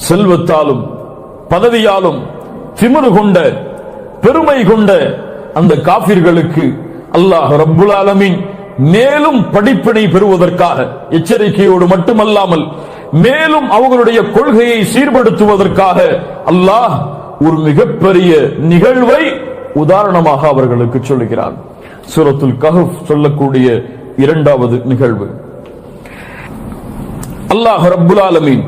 செல்வத்தாலும் பதவியாலும் திமிரு கொண்ட, பெருமை கொண்ட அந்த காபிர்களுக்கு அல்லாஹ் ரப்புல் ஆலமீன் மேலும் படிப்பினை பெறுவதற்காக எச்சரிக்கையோடு மட்டுமல்லாமல் மேலும் அவர்களுடைய கொள்கையை சீர்படுத்துவதற்காக அல்லாஹ் ஒரு மிகப்பெரிய நிகழ்வை உதாரணமாக அவர்களுக்கு சொல்லுகிறான். சூரத்துல் கஹஃப் சொல்லக்கூடிய 2வது நிகழ்வு. அல்லாஹ் ரப்புல் ஆலமீன்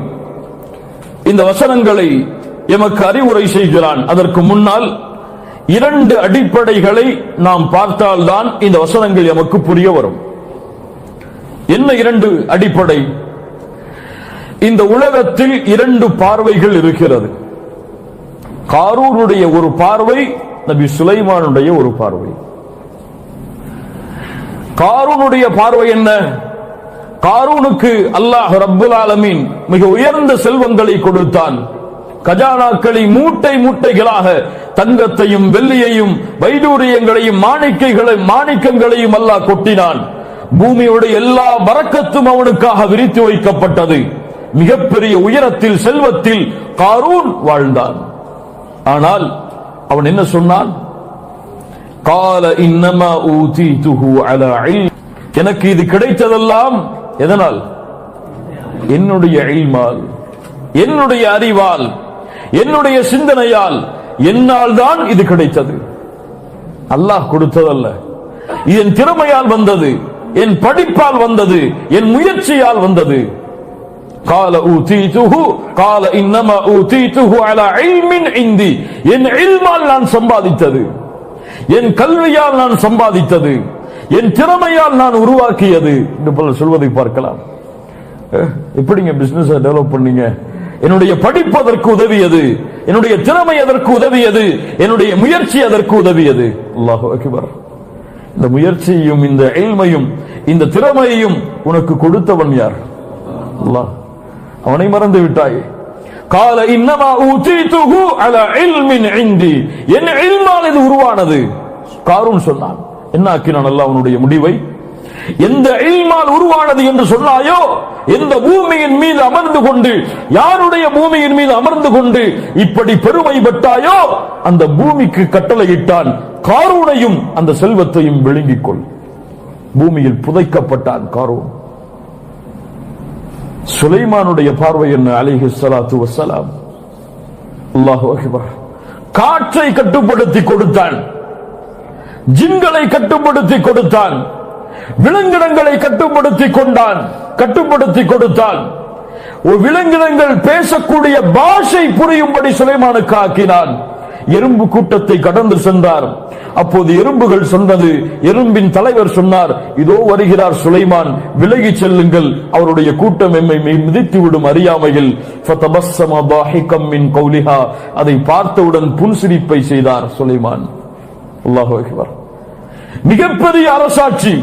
இந்த வசனங்களை எமக்கு அறிவுரை செய்கிறான். அதற்கு முன்னால் 2 அடிப்படைகளை நாம் பார்த்தால்தான் இந்த வசனங்கள் எமக்கு புரிய வரும். என்ன 2 அடிப்படை? இந்த உலகத்தில் 2 பார்வைகள் இருக்கிறது. காரூனுடைய ஒரு பார்வை, நபி சுலைமானுடைய ஒரு பார்வை. காரூனுடைய பார்வை என்ன? காரூனுக்கு அல்லாஹ் ரப்புல் ஆலமீன் மிக உயர்ந்த செல்வங்களை கொடுத்தான். கஜானாக்களை மூட்டை மூட்டைகளாக தங்கத்தையும் வெள்ளியையும் வைடூரியங்களையும் மாணிக்கங்களையும் அல்லாஹ் கொட்டினான். பூமியோட எல்லா பரக்கத்தும் அவனுக்காக விரித்து வைக்கப்பட்டது. மிகப்பெரிய உயரத்தில், செல்வத்தில் காரூன் வாழ்ந்தான். ஆனால் அவன் என்ன சொன்னான்? கால இன்னமா ஊதீதுஹு அலா இல்ம். எனக்கு இது கிடைத்ததெல்லாம் எதனால்? என்னுடைய இல்மால், என்னுடைய அறிவால், என்னுடைய சிந்தனையால், என்னால் தான் இது கிடைத்தது. அல்லாஹ் கொடுத்ததல்ல. என் திறமையால் வந்தது, என் படிப்பால் வந்தது, என் முயற்சியால் வந்தது. قال أوتيته قال إنما أوتيته على علم عندي. என் இல்மால் நான் சம்பாதித்தது, என் கல்வியால் நான் சம்பாதித்தது, என் திறமையால் நான் உருவாக்கியது என்று பல சொல்வதை பார்க்கலாம். எப்படிங்க பிசினஸ் டெவலப் பண்ணீங்க? என்னுடைய படிப்பு அதற்கு உதவியது, என்னுடைய திறமை அதற்கு உதவியது, என்னுடைய முயற்சி அதற்கு உதவியது. அல்லாஹு அக்பர். இந்த முயற்சியையும் இந்த இல்மையும் இந்த திறமையையும் உனக்கு கொடுத்தவன் யார்? அல்லாஹ். அவனை மறந்து விட்டாய். கால இன்னமா ஊதீதுஹு அலா இல்மின் இன்தி. என் இல்மால் இது உருவானது. காரூன் சொன்னான். என்ன ஆக்கினான் அல்லாஹ் அவனுடைய முடிவை? எந்த இல்மால் உருவானது என்று சொன்னாயோ, எந்த பூமியின் மீது அமர்ந்து கொண்டு, யாருடைய பூமியின் மீது அமர்ந்து கொண்டு இப்படி பெருமை பெற்றாயோ அந்த பூமிக்கு கட்டளையிட்டான், காரூனையும் அந்த செல்வத்தையும் விழுங்கிக் கொள். பூமியில் புதைக்கப்பட்டான் காரூன். சுலைமானுடைய பார்வை என்ன? அலைஹி ஸலாத்து வஸ்ஸலாம். அல்லாஹு அக்பர். காற்றை கட்டுப்படுத்தி கொடுத்தான், ஜின்களை கட்டுப்படுத்தி கொடுத்தான், விலங்கினங்களை கட்டுப்படுத்தி கொண்டான், கட்டுப்படுத்தி கொடுத்தான். விலங்கினங்கள் பேசக்கூடிய பாஷை புரியும்படி சுலைமானுக்கு ஆக்கினான். எறும்பு கூட்டத்தை கடந்து சென்றார். அப்போது எறும்புகள் சொன்னது, எறும்பின் தலைவர் சொன்னார், இதோ வருகிறார் சுலைமான், விலகி செல்லுங்கள், அவருடைய கூட்டம் எம்மை மிதித்துவிடும் அறியாமையில். ஃபதபஸ்ஸம தாஹிகம் மின் கௌலிஹா. அதை பார்த்தவுடன் புன்சிரிப்பை செய்தார் சுலைமான். அல்லாஹு அக்பர். மிகப்பெரிய அரசாட்சி.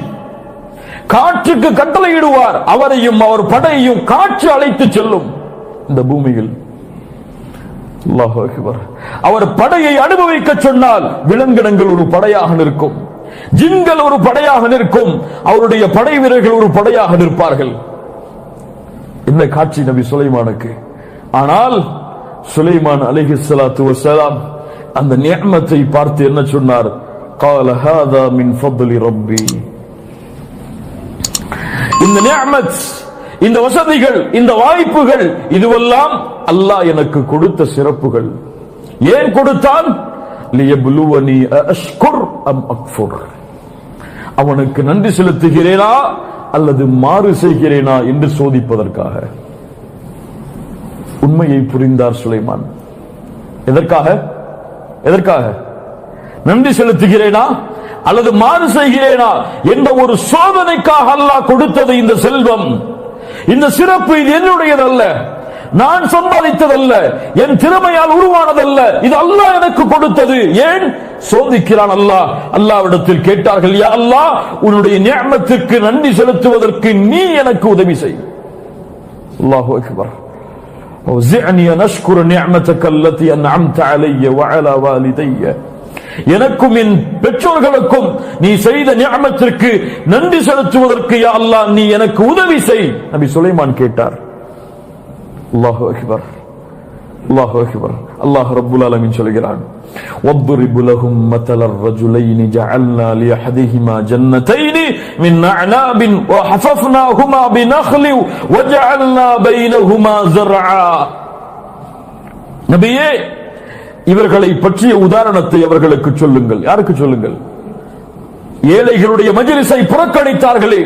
காற்றுக்கு கட்டளையிடுவார், அவரையும் அவர் படையையும் காற்று அழைத்து செல்லும். இந்த பூமியில் அல்லாஹு அக்பர். அவர் படையை அனுபவிக்க சொன்னால் விலங்கினங்கள் ஒரு படையாக நிற்கும், ஜின்கள் ஒரு படையாக நிற்கும், அவருடைய படை வீரர்கள் ஒரு படையாக நிற்பார்கள். இந்த காட்சி நபி சுலைமானுக்கு. ஆனால் சுலைமான் அலைஹிஸ்ஸலாத்து வஸ்ஸலாம் அந்த நிஅமத்தை பார்த்து என்ன சொன்னார்? قال هذا من فضل ربي. இந்த நிஅமத், இந்த வசதிகள், இந்த வாய்ப்புகள், இதுவெல்லாம் அல்லாஹ் எனக்கு கொடுத்த சிறப்புகள். ஏன் கொடுத்தான்? லியப்லுவனி அஷ்குர் அம் அக்ஃபுர். அவனுக்கு நன்றி செலுத்துகிறேனா அல்லது மாறு செய்கிறேனா என்று சோதிப்பதற்காக. உண்மையை புரிந்தார் சுலைமான். எதற்காக? எதற்காக? நன்றி செலுத்துகிறேனா அல்லது மாறு செய்கிறேனா என்ற ஒரு சோதனைக்காக அல்லாஹ் கொடுத்தது. இந்த செல்வம், இந்த சிறப்பு, இது என்னுடையதல்ல, நான் சம்பாதித்ததல்ல, என் திறமையால் உருவானதல்ல, இது அல்லாஹ் எனக்கு கொடுத்தது. ஏன் சோதிக்கிறான் அல்லாஹ்? அல்லாஹ்விடத்தில் கேட்டார்கள், யா அல்லாஹ், உன்னுடைய நிஅமத்துக்கு நன்றி செலுத்துவதற்கு நீ எனக்கு உதவி செய். அல்லாஹு அக்பர். وزعني أن أشكر نعمتك التي أنعمت علي وعلى والدي. எனக்கும் என் பெற்றோர்களுக்கும் நீ செய்த நிஅமத்திற்கு நன்றி செலுத்துவதற்கு யா அல்லாஹ் நீ எனக்கு உதவி செய். நபி சுலைமான் கேட்டார். அல்லாஹு அக்பர், அல்லாஹு அக்பர். அல்லாஹ் ரப்புல் ஆலமீன் சொல்கிறான், وَاضْرِبْ لَهُمْ مَثَلَ الرَّجُلَيْنِ جَعَلْنَا لِأَحَدِهِمَا جَنَّتَيْنِ مِنْ أَعْنَابٍ وَحَفَفْنَاهُمَا بِنَخْلٍ وَجَعَلْنَا بَيْنَهُمَا زَرْعًا. நபியே, இவர்களை பற்றிய உதாரணத்தை அவர்களுக்கு சொல்லுங்கள். யாருக்கு சொல்லுங்கள்? ஏழைகளுடைய மஜ்லிஸை புறக்கணித்தார்களே,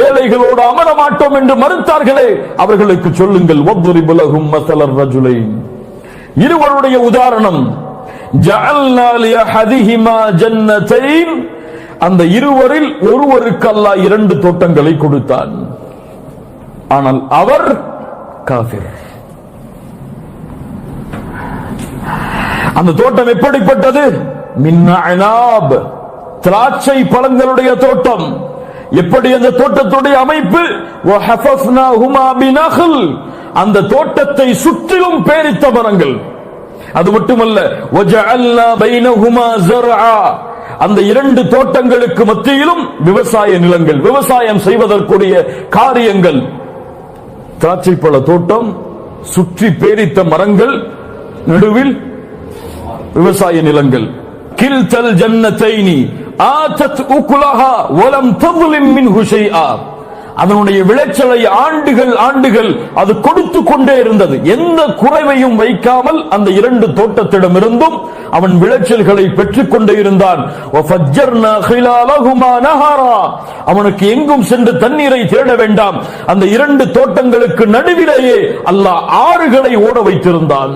ஏழைகளோடு அமர மாட்டோம் என்று மறுத்தார்களே, அவர்களுக்கு சொல்லுங்கள். وَاضْرِبْ لَهُمْ مَثَلَ الرَّجُلَيْنِ. இருவருடைய உதாரணம். ஜஅல்னா லிஅஹதிஹிமா ஜன்னத்தைன். அந்த இருவரில் ஒருவருக்கு அல்லாஹ் 2 தோட்டங்களை கொடுத்தான். ஆனால் அவர் காஃபிர். அந்த தோட்டம் எப்படிப்பட்டது? மின் அனாப், திராட்சை பழங்களுடைய தோட்டம். எப்படி அந்த தோட்டத்துடைய அமைப்பு? வஹஃபஃப்னாஹுமா பினஹல், அந்த தோட்டத்தை சுற்றிலும் பேரித்த மரங்கள். அது மட்டுமல்ல, வஜஅல்னா பைனஹுமா ஸர்ஆ, அந்த 2 தோட்டங்களுக்கு மத்தியிலும் விவசாய நிலங்கள், விவசாயம் செய்வதற்குரிய காரியங்கள். திராட்சை பழ தோட்டம், சுற்றி பேரித்த மரங்கள், நடுவில் விவசாய நிலங்கள். கில்தல் ஜன்னத்தைனி ஆதத் உக்லஹா வலம் தظلم மின்ஹு ஷைஆ. அதனுடைய விளைச்சலை ஆண்டுகள் அது கொடுத்து கொண்டே இருந்தது. எந்த குறைவையும் வைக்காமல் அந்த 2 தோட்டத்திடமிருந்தும் அவன் விளைச்சல்களை பெற்றுக் கொண்டே இருந்தான். வஃபஜ்ஜர்னா ஹிலாலஹுமா நஹரா, அவனுக்கு எங்கும் சென்று தண்ணீரை தேட வேண்டாம். அந்த 2 தோட்டங்களுக்கு நடுவிலேயே அல்லாஹ் ஆறுகளை ஓட வைத்திருந்தான்,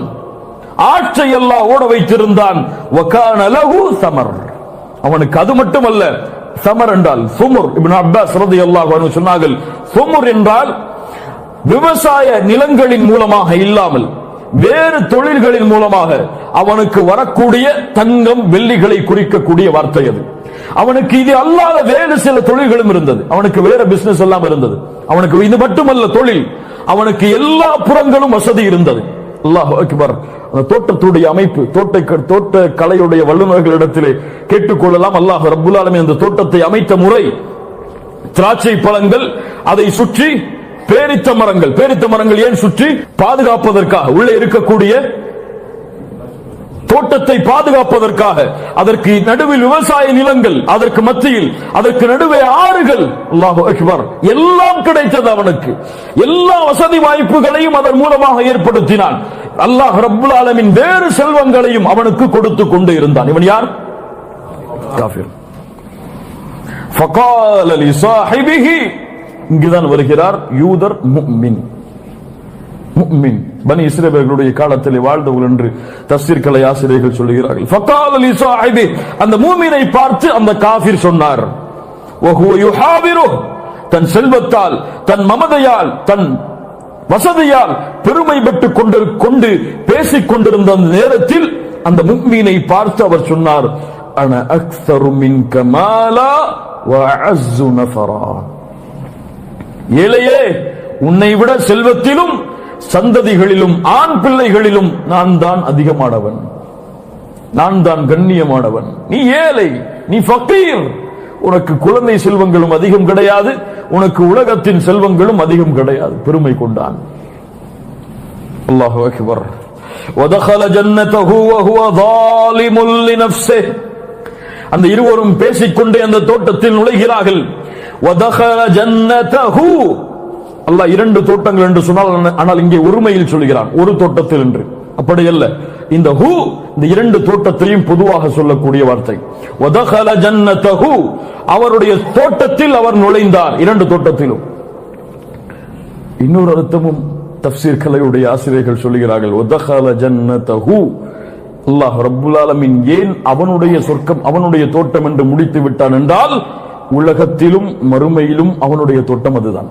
ஆற்றை அல்லாஹ் ஓட வைத்திருந்தான். வகான லஹு ஸமர், அவனுக்கு அது மட்டுமல்ல, ஸமர் என்றால் சுமுர். இப்னு அப்பாஸ் ரலியல்லாஹு அன்ஹு சொன்னார்கள், சுமுர் என்றால் விவசாய நிலங்களின் மூலமாக இல்லாமல் வேறு தொழில்களின் மூலமாக அவனுக்கு வரக்கூடிய தங்கம் வெள்ளிகளை குறிக்கக்கூடிய வார்த்தை அது. அவனுக்கு இது அல்லாத வேறு சில தொழில்களும் இருந்தது. அவனுக்கு வேற பிசினஸ் எல்லாம் இருந்தது. அவனுக்கு இது மட்டுமல்ல தொழில், அவனுக்கு எல்லா புறங்களும் வசதி இருந்தது. அல்லாஹ் அக்பர். அந்த தோட்டத்துடைய அமைப்பு, தோட்ட கலையுடைய வல்லுநர்களிடத்திலே கேட்டுக்கொள்ளலாம். அல்லாஹ் ரப்புல் ஆலமீன் அந்த தோட்டத்தை அமைத்த முறை, திராட்சை பழங்கள், அதை சுற்றி பேரித்த மரங்கள். பேரித்த மரங்கள் ஏன் சுற்றி? பாதுகாப்பதற்காக, உள்ளே இருக்கக்கூடிய தோட்டத்தை பாதுகாப்பதற்காக. அதற்கு நடுவில் விவசாய நிலங்கள், அதற்கு மத்தியில், அதற்கு நடுவே ஆறுகள். அல்லாஹு அக்பர். எல்லாம் கிடைத்தது அவனுக்கு. எல்லா வசதி வாய்ப்புகளையும் அதன் மூலமாக ஏற்படுத்தினான். அல்லாஹ் ரப்புல் ஆலமீன் வேறு செல்வங்களையும் அவனுக்கு கொடுத்து கொண்டு இருந்தான். இவன் யார்? காஃபிர். ஃபகால லிசாஹிபிஹி, இங்குதான் வருகிறார் யூதர் முஃமின். முஃமின் பனி இஸ்ரவேலுடைய காலத்திலே வாழ்ந்தவர்கள் என்று தஃசீர் கலை ஆசிரியர்கள் சொல்கிறார்கள். ஃபகால லிசாஹிபி, அந்த மூமினை பார்த்து அந்த காஃபிர் சொன்னார், வஹுவ யுஹாவிரு, தன் செல்வத்தால், தன் மமதையால், தன் வசதியால் பெருமை பெற்றுக் கொண்டு பேசிக் கொண்டிருந்த அந்த நேரத்தில் அந்த முஃமினை பார்த்து அவர் சொன்னார், அன அக்ஸரு மின்க மாலா வ அஸ்ஸு நஃபரா. ஏழையே, உன்னை விட செல்வத்திலும் சந்ததிகளிலும் ஆண் பிள்ளைகளிலும் நான் தான் அதிகமானவன், நான் தான் கண்ணியமானவன். நீ ஏழை, நீ ஃபகீர், உனக்கு குழந்தை செல்வங்களும் அதிகம் கிடையாது, உனக்கு உலகத்தின் செல்வங்களும் அதிகம் கிடையாது. பெருமை கொண்டான். அல்லாஹு அக்பர். வதகல ஜன்னதஹு வஹுவ ஸாலிமுல் லினஃப்ஸிஹி. அந்த இருவரும் பேசிக்கொண்டே அந்த தோட்டத்தில் நுழைகிறார்கள். வதகல ஜன்னதஹு. அல்லாஹ் இரண்டு தோட்டங்கள் என்று சொன்னால், ஆனால் இங்கே ஒருமையில் சொல்கிறான், ஒரு தோட்டத்தில் என்று. அப்படி அல்ல, இந்த ஹு இந்த இரண்டு தோட்டத்தையும் பொதுவாக சொல்லக்கூடிய வார்த்தை. வதகல ஜன்னதஹு, அவருடைய தோட்டத்தில் அவர் நுழைந்தார், இரண்டு தோட்டத்திலும். இன்னொரு அர்த்தமும் தஃப்சீர் கலையுடைய ஆசிரியர்கள் சொல்கிறார்கள். வதகல ஜன்னதஹு, அல்லாஹ் ரப்புல் ஆலமீன் ஏன் அவனுடைய சொர்க்கம் அவனுடைய தோட்டம் என்று முடித்து விட்டான் என்றால், உலகத்திலும் மறுமையிலும் அவனுடைய தோட்டம் அதுதான்.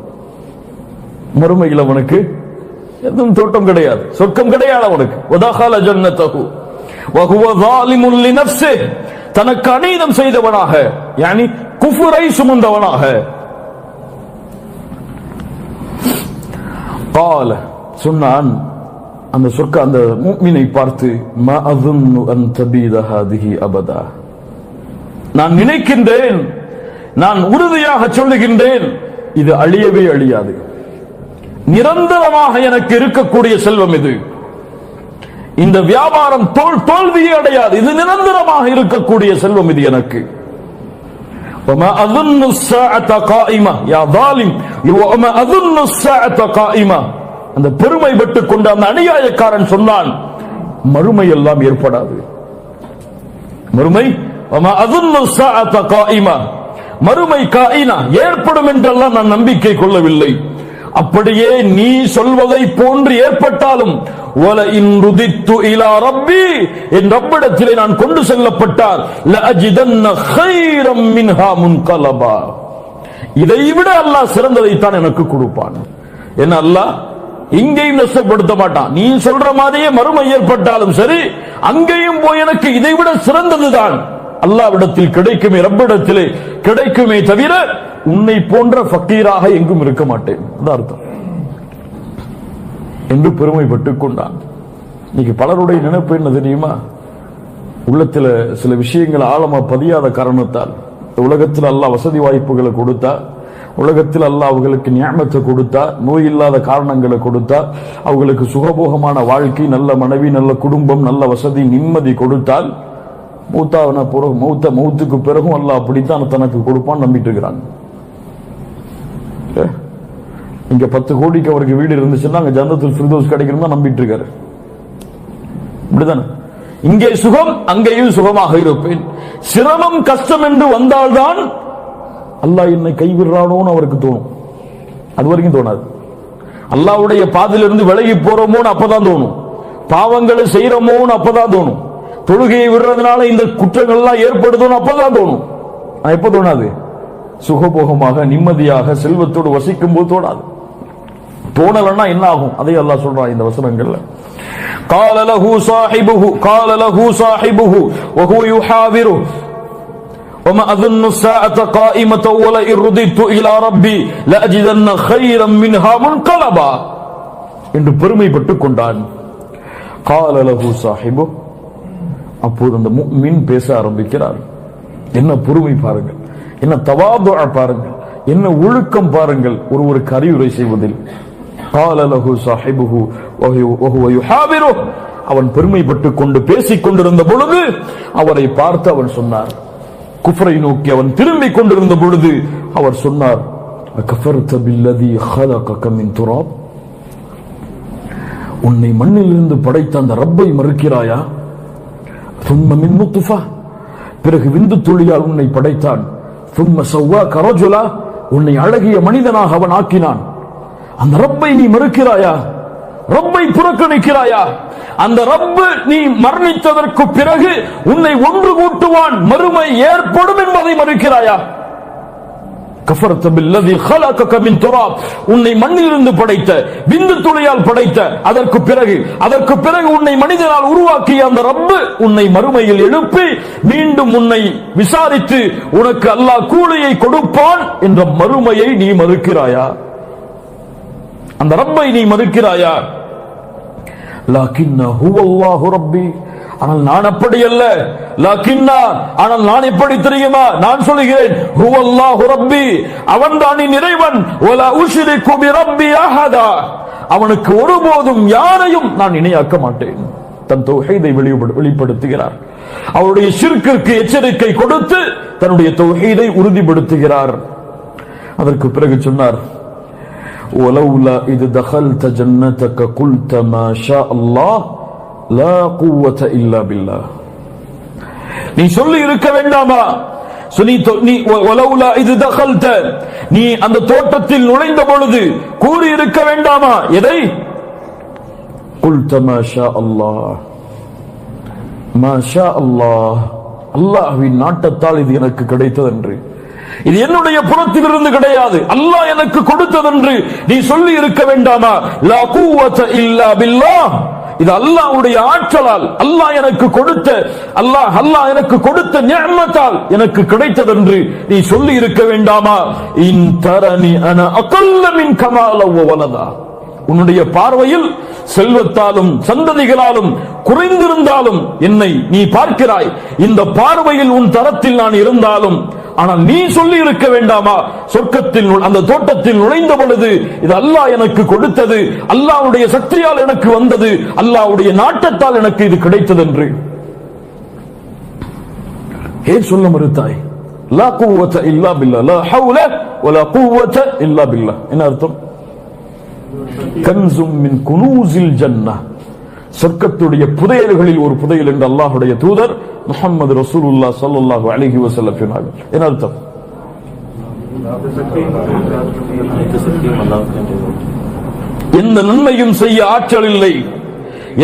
மறுமையில் அவனுக்கு எதுவும் தோட்டம் கிடையாது, சொர்க்கம் கிடையாது அவனுக்கு. வதகல ஜன்னதஹு வஹுவ ஸாலிமுல் லினஃப்ஸிஹி, தனக்கு அநீதம் செய்தவனாக, யானி குஃபரை சுமந்தவனாக. قال, சொன்னான் அந்த சொர்க்க அந்த முஃமினை பார்த்து, மா அஸுன்னு அன் தபீத ஹாதிஹி அபதா, நான் நினைக்கின்றேன், நான் உறுதியாக சொல்லுகின்றேன், இது அழியவே அழியாது, நிரந்தரமாக எனக்கு இருக்கக்கூடிய செல்வம் இது. இந்த வியாபாரம் தோல்வியே அடையாது, இது நிரந்தரமாக இருக்கக்கூடிய செல்வம் இது எனக்கு. وما اظن الساعه قائمه يا ظالم وما اظن الساعه قائمه. அந்த பெருமை பெற்றுக் கொண்ட அந்த அநியாயக்காரன் சொன்னான், மறுமை எல்லாம் ஏற்படாது. மறுமை وما اظن الساعه قائمه, மறுமை காயினா ஏற்படும் என்றெல்லாம் நான் நம்பிக்கை கொள்ளவில்லை. அப்படியே நீ சொல்வதை போன்று ஏற்பட்டாலும், وَلَئِنْ رُدِدْتُ إِلَى رَبِّي, என் ரப்பிடத்திலே நான் கொண்டு செல்லப்பட்டால், لَأَجِدَنَّ خَيْرًا مِنْهَا مُنْقَلَبًا, இதைவிட அல்லாஹ் சிறந்ததைத்தான் எனக்கு கொடுப்பான். என்ன, அல்லாஹ் இங்கேயும் நஷ்டப்படுத்த மாட்டான். நீ சொல்ற மாதிரியே மறுமை ஏற்பட்டாலும் சரி, அங்கேயும் போய் எனக்கு இதைவிட சிறந்ததுதான் அல்லாஹ்விடத்தில் கிடைக்குமே, ரப்பிடத்திலே கிடைக்குமே தவிர உன்னை போன்ற ஃபக்கீராக எங்கும் இருக்க மாட்டேன், அதான் அர்த்தம் என்று பெருமைப்பட்டுக் கொண்டான். இன்னைக்கு பலருடைய நினைப்பு என்ன தெரியுமா? உள்ளத்துல சில விஷயங்கள் ஆழமா பதியாத காரணத்தால், உலகத்தில் அல்லாஹ் வசதி வாய்ப்புகளை கொடுத்தா, உலகத்தில் அல்லாஹ் அவங்களுக்கு நியாமத்தை கொடுத்தா, நோய் இல்லாத காரணங்களை கொடுத்தா, அவங்களுக்கு சுகபோகமான வாழ்க்கை, நல்ல மனைவி, நல்ல குடும்பம், நல்ல வசதி, நிம்மதி கொடுத்தால், மௌத்துக்கு பிறகும் அல்லாஹ் அப்படித்தான் தனக்கு கொடுப்பான் நம்பிட்டு இருக்கிறாங்க. இங்க 10 கோடிக்கு அவருக்கு வீடு இருந்துச்சுன்னா அங்க ஜன்னத்துல் ஃபிர்தௌஸ் கிடைக்கணும் நம்பிட்டு இருக்காரு. இப்படிதானே? இங்கே சுகம், அங்கேயும் சுகமாக இருப்பேன். சிரமம் கஷ்டம் என்று வந்தால்தான் அல்லாஹ் என்னை கைவிடுறானோன்னு அவருக்கு தோணும். அது வரைக்கும் தோணாது. அல்லாஹ்வுடைய பாதையிலிருந்து விலகி போறோமோன்னு அப்பதான் தோணும். பாவங்களை செய்யறோமோன்னு அப்பதான் தோணும். தொழுகையை விடுறதுனால இந்த குற்றங்கள்லாம் ஏற்படுதுன்னு அப்பதான் தோணும். எப்ப தோணாது? சுகபோகமாக நிம்மதியாக செல்வத்தோடு வசிக்கும் போது தோணாது. தோணலன்னா என்ன ஆகும்? அதை அல்லாஹ் சொல்றான் இந்த வசனங்கள்ல. قال له صاحبه وهو يحاوره وما اظن الساعه قائمه ولئن رددت الى ربي لاجدن خيرا منها منقلبا என்று பெருமைப்பட்டுக் கொண்டான். قال له صاحبه, அப்போது அந்த முஃமின் பேச ஆரம்பிக்கிறார். என்ன பொறுமை பாருங்கள், என்ன தவாது பாருங்கள், என்ன ஒழுக்கம் பாருங்கள் ஒருவருக்கு அறிவுரை செய்வதில். قال له صاحبه وهو يحاوره, அவன் பெருமைப்பட்டுக் கொண்டு பேசிக் கொண்டிருந்த பொழுது அவரை பார்த்து அவன் சொன்னார், குஃப்ரை நோக்கி அவன் திரும்பிக் கொண்டிருந்த பொழுது அவர் சொன்னார், அகஃபர்த பில்லதி خلقك من تراب, உன்னை மண்ணிலிருந்து படைத்த அந்த ரப்பை மறுக்கிறாயா? ثم من نطفة, பிறகு விந்து துளியால் உன்னை படைத்தான். ثم سواك رجلا, உன்னை அழகிய மனிதனாக அவன் ஆக்கினான். அந்த ரப்பை நீ மறுக்கிறாயா? ரப்பை புறக்கணிக்கிறாயா? அந்த ரப்பு நீ மரணித்ததற்கு பிறகு உன்னை ஒன்று கூட்டுவான், மறுமை ஏற்படும் என்பதை மறுக்கிறாயா? கஃபர்த பில்லதி خلقك من تراب, உன்னை மண்ணிலிருந்து படைத்த, விந்து துளியால் படைத்த, அதற்கு பிறகு உன்னை மனிதனால் உருவாக்கிய அந்த ரப்பு உன்னை மறுமையில் எழுப்பி மீண்டும் உன்னை விசாரித்து உனக்கு அல்லாஹ் கூலியை கொடுப்பான் என்ற மறுமையை நீ மறுக்கிறாயா? அந்த ரப்பை நீ மறுக்கிறாயா? லாக்கின்னா ஹுவல்லாஹு ரப்பி, ஆனால் நான் அப்படி அல்ல. லாக்கின்னா, ஆனால் நான் எப்படி தெரியுமா? நான் சொல்கிறேன் ஹுவல்லாஹு ரப்பி, அவன் தான் இறைவன். வலா உஷ்ரிகு பிரப்பி அஹதா, அவனுக்கு ஒருபோதும் யாரையும் நான் இணையாக்க மாட்டேன். தன் தௌஹீதை வெளிப்படுத்துகிறார். அவருடைய ஷிர்கிற்கு எச்சரிக்கை கொடுத்து தன்னுடைய தௌஹீதை உறுதிப்படுத்துகிறார். அதற்கு பிறகு சொன்னார், وَلَوْلَا إِذْ دَخَلْتَ جَنَّتَكَ قُلْتَ مَا شَاءَ اللَّهُ لَا قُوَّةَ إِلَّا بِاللَّهِ, நீ சொல்லி இருக்க வேண்டாமா? وَلَوْلَا إِذْ دَخَلْتَ, நீ அந்த தோட்டத்தில் நுழைந்த பொழுது கூறி இருக்க வேண்டாமா? எதை? قُلْتَ مَا شَاءَ اللَّهُ, ما شاء الله, அல்லாஹ்வின் நாட்டத்தால் இது எனக்கு கிடைத்ததென்று, இது என்னுடைய புறத்திலிருந்து கிடையாது, அல்லாஹ் எனக்கு கொடுத்ததென்று நீ சொல்லி இருக்க வேண்டாமா? லா குவத இல்லா பில்லாஹ், இது அல்லாஹ்வுடைய ஆற்றலால், அல்லாஹ் எனக்கு கொடுத்த, அல்லாஹ் எனக்கு கொடுத்த நிஅமத்தால் எனக்கு கிடைத்ததென்று நீ சொல்லி இருக்க வேண்டாமா? இன் தரனி அன அகல்ல மின் கமால வ வலதா, உன்னுடைய பார்வையில் செல்வத்தாலும் சந்ததிகளாலும் குறைந்திருந்தாலும் என்னை நீ பார்க்கிறாய். இந்த பார்வையில் உன் தரத்தில் நான் இருந்தாலும், ஆனால் நீ சொல்லி இருக்க வேண்டாமா? சொர்க்கத்தில் அந்த தோட்டத்தில் நுழைந்த பொழுது இது அல்லாஹ் எனக்கு கொடுத்தது, அல்லாஹ்வுடைய சக்தியால் எனக்கு வந்தது, அல்லாஹ்வுடைய நாட்டத்தால் எனக்கு இது கிடைத்தது என்று ஏன் சொல்ல மறுத்தாய்? லா குவத இல்லா பில்லாஹ், லா ஹவுல வலா குவத இல்லா பில்லாஹ். என்ன அர்த்தம்? கன்சும் மின் குனூஸில் ஜன்னah, சொர்க்கத்துடைய புதையல்களில் ஒரு புதையல் என்று அல்லாஹ்வுடைய தூதர் முஹம்மது ரசூலுல்லாஹ் ஸல்லல்லாஹு அலைஹி வஸல்லம் சொன்னார்கள். என்ன அர்த்தம்? எந்த நன்மையும் செய்ய ஆற்றல் இல்லை,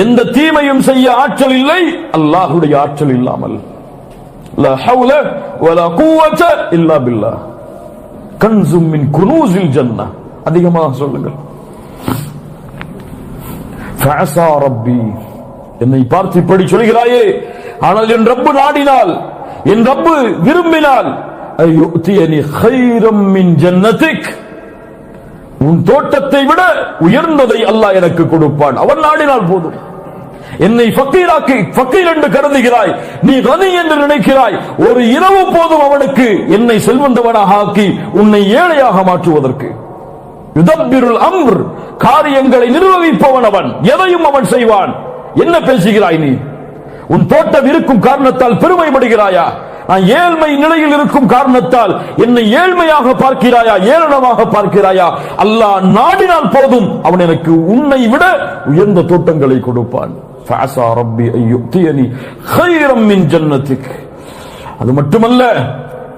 எந்த தீமையும் செய்ய ஆற்றல் இல்லை அல்லாஹ்வுடைய ஆற்றல் இல்லாமல். லா ஹவுல வலா குவத இல்லா பில்லாஹ், கன்சும் மின் குனூஸில் ஜன்னah. அதிகமாக சொல்லுங்கள். ஃபஅஸா ரப்பி, என்னை பார்த்து இப்படி சொல்கிறாயே, ஆனால் என் ரப்பு நாடினால், என் ரப்பு விரும்பினால், அய்யுதியனி கைரம் மின் ஜன்னதிக், உன் தோட்டத்தை விட உயர்ந்ததை அல்லாஹ் எனக்கு கொடுப்பான். அவன் நாடினால் போதும். என்னை ஃபக்கீராக்கி, ஃபக்கீர் என்று கருதுகிறாய், நீ கனி என்று நினைக்கிறாய், ஒரு இரவு போதும் அவனுக்கு என்னை செல்வந்தவனாக ஆக்கி உன்னை ஏழையாக மாற்றுவதற்கு. யுதப்பிருல் அம்ர், காரியங்களை நிர்வகிப்பவன் அவன், எதையும் அவன் செய்வான். என்ன பேசுகிறாய் நீ? உன் தோட்டம் இருக்கும் காரணத்தால் பெருமைப்படுகிறாயா? நான் ஏழ்மை நிலையில் இருக்கும் காரணத்தால் என்னை ஏழ்மையாக பார்க்கிறாயா, ஏளனமாக பார்க்கிறாயா? அல்லாஹ் நாடினால் போதும் அவன் எனக்கு உன்னை விட உயர்ந்த தோட்டங்களை கொடுப்பான். ஃபஅஸா ரப்பி அய்யுதியனி கைரம் மின் ஜன்னதிக். அது மட்டுமல்ல,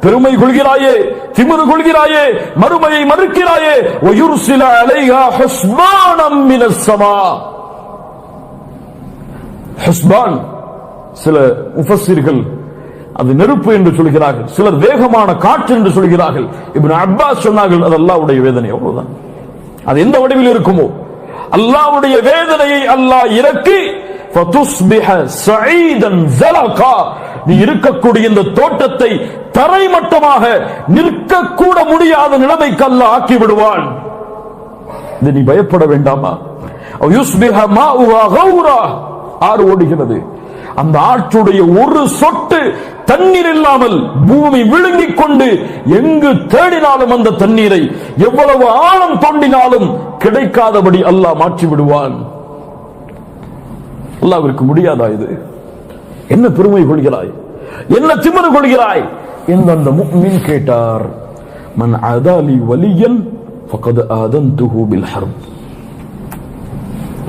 பெருமை கொள்கிறாயே, திமிரு கொள்கிறாயே, மறுமையை மறுக்கிறாயே, வயுர்சில அலைஹா ஹுஸ்பானம் மினஸ் ஸமா. ஹுஸ்பான், சில முஃபஸ்ஸிர்கள் அது நெருப்பு என்று சொல்கிறார்கள், சிலர் வேகமான காற்று என்று சொல்கிறார்கள். இப்னு அப்பாஸ் சொன்னார்கள் அது அல்லாஹ்வுடைய வேதனை, அவ்வளவுதான். அது எந்த வடிவில் இருக்குமோ அல்லாஹ்வுடைய வேதனையை அல்லாஹ் இறக்கி ஃபதுஸ்பிஹ ஸஈதன் ஸலகா, நீ இருக்கக்கூடிய இந்த தோட்டத்தை தரைமட்டமாக நிற்கக்கூட முடியாத நிலைமைக்கு அல்லாஹ் ஆக்கி விடுவான். இது நீ பயப்பட வேண்டாமா? யுஸ்பிஹ மாஉஹா கௌரா, ஆறு ஓடுகிறது, அந்த ஆற்றுடைய ஒரு சொட்டு தண்ணீர் இல்லாமல் பூமி விழுங்கிக் கொண்டு எங்கு தேடினாலும் அந்த தண்ணீரை எவ்வளவு ஆழம் தோண்டினாலும் கிடைக்காதபடி அல்லாஹ் மாற்றி விடுவான். அல்லாஹ்விற்கு முடியாதா இது? என்ன பெருமை கொள்கிறாய், என்ன திமிரு கொள்கிறாய் என்று அந்த முஃமின் கேட்டார். மன் அதாலி வலியன் ஃபகத் ஆதன்துஹு பில் ஹர்ப்,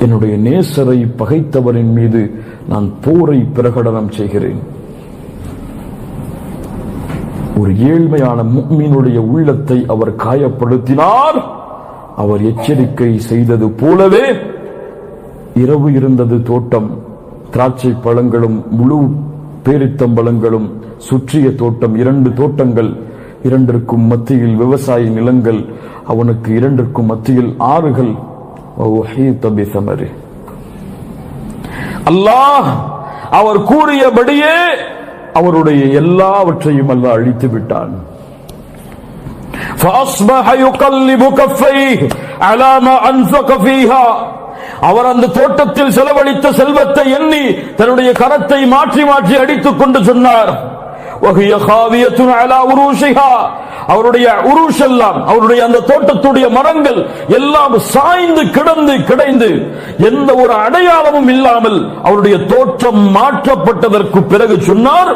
என்னுடைய நேசரை பகைத்தவரின் மீது நான் போரை பிரகடனம் செய்கிறேன். ஒரு ஏழ்மையான முஃமினுடைய உள்ளத்தை அவர் காயப்படுத்தினார். அவர் எச்சரிக்கை செய்தது போலவே இரவு இருந்தது. தோட்டம், திராட்சை பழங்களும் முழு பேரித்தம்பழங்களும் சுற்றிய தோட்டம், இரண்டு தோட்டங்கள், இரண்டிற்கும் மத்தியில் விவசாய நிலங்கள், அவனுக்கு இரண்டிற்கும் மத்தியில் ஆறுகள். அல்லாஹ் அவர் கூறியபடியே அவருடைய எல்லாவற்றையும் அல்லாஹ் அழித்து விட்டான். فأصبح يقلب كفيه على ما أنفق فيها. அவர் அந்த தோட்டத்தில் செலவழித்த செல்வத்தை எண்ணி தன்னுடைய கரத்தை மாற்றி மாற்றி அடித்துக் கொண்டு சொன்னார், وهي خاوية على عروشها. அவருடைய உருஷ் எல்லாம், அவருடைய அந்த தோட்டத்துடைய மரங்கள் எல்லாம் சாய்ந்து கிடந்து எந்த ஒரு அடையாளமும் இல்லாமல் அவருடைய தோற்றம் மாற்றப்பட்டதற்கு பிறகு சொன்னார்,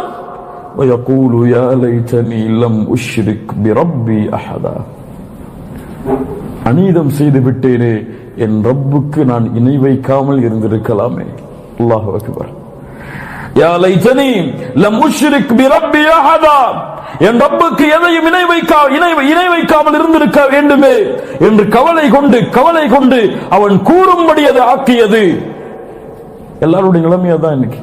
ويقول يا ليتني لم أشرك بربي أحدا. அநீதம் செய்து விட்டேனே, என் ரப்புக்கு நான் இணை வைக்காமல் இருந்திருக்கலாமே. அல்லாஹு அக்பர். யா லைதனி லம் உஷ்ரிக் பிரப்பி அஹதா. என் ரப்புக்கு எதையும் இணை வைக்காமல் இருந்திருக்க வேண்டுமே என்று கவலை கொண்டு அவன் கூறும்படி அது ஆக்கியது. எல்லாருடைய நிலைமையா தான் இன்னைக்கு.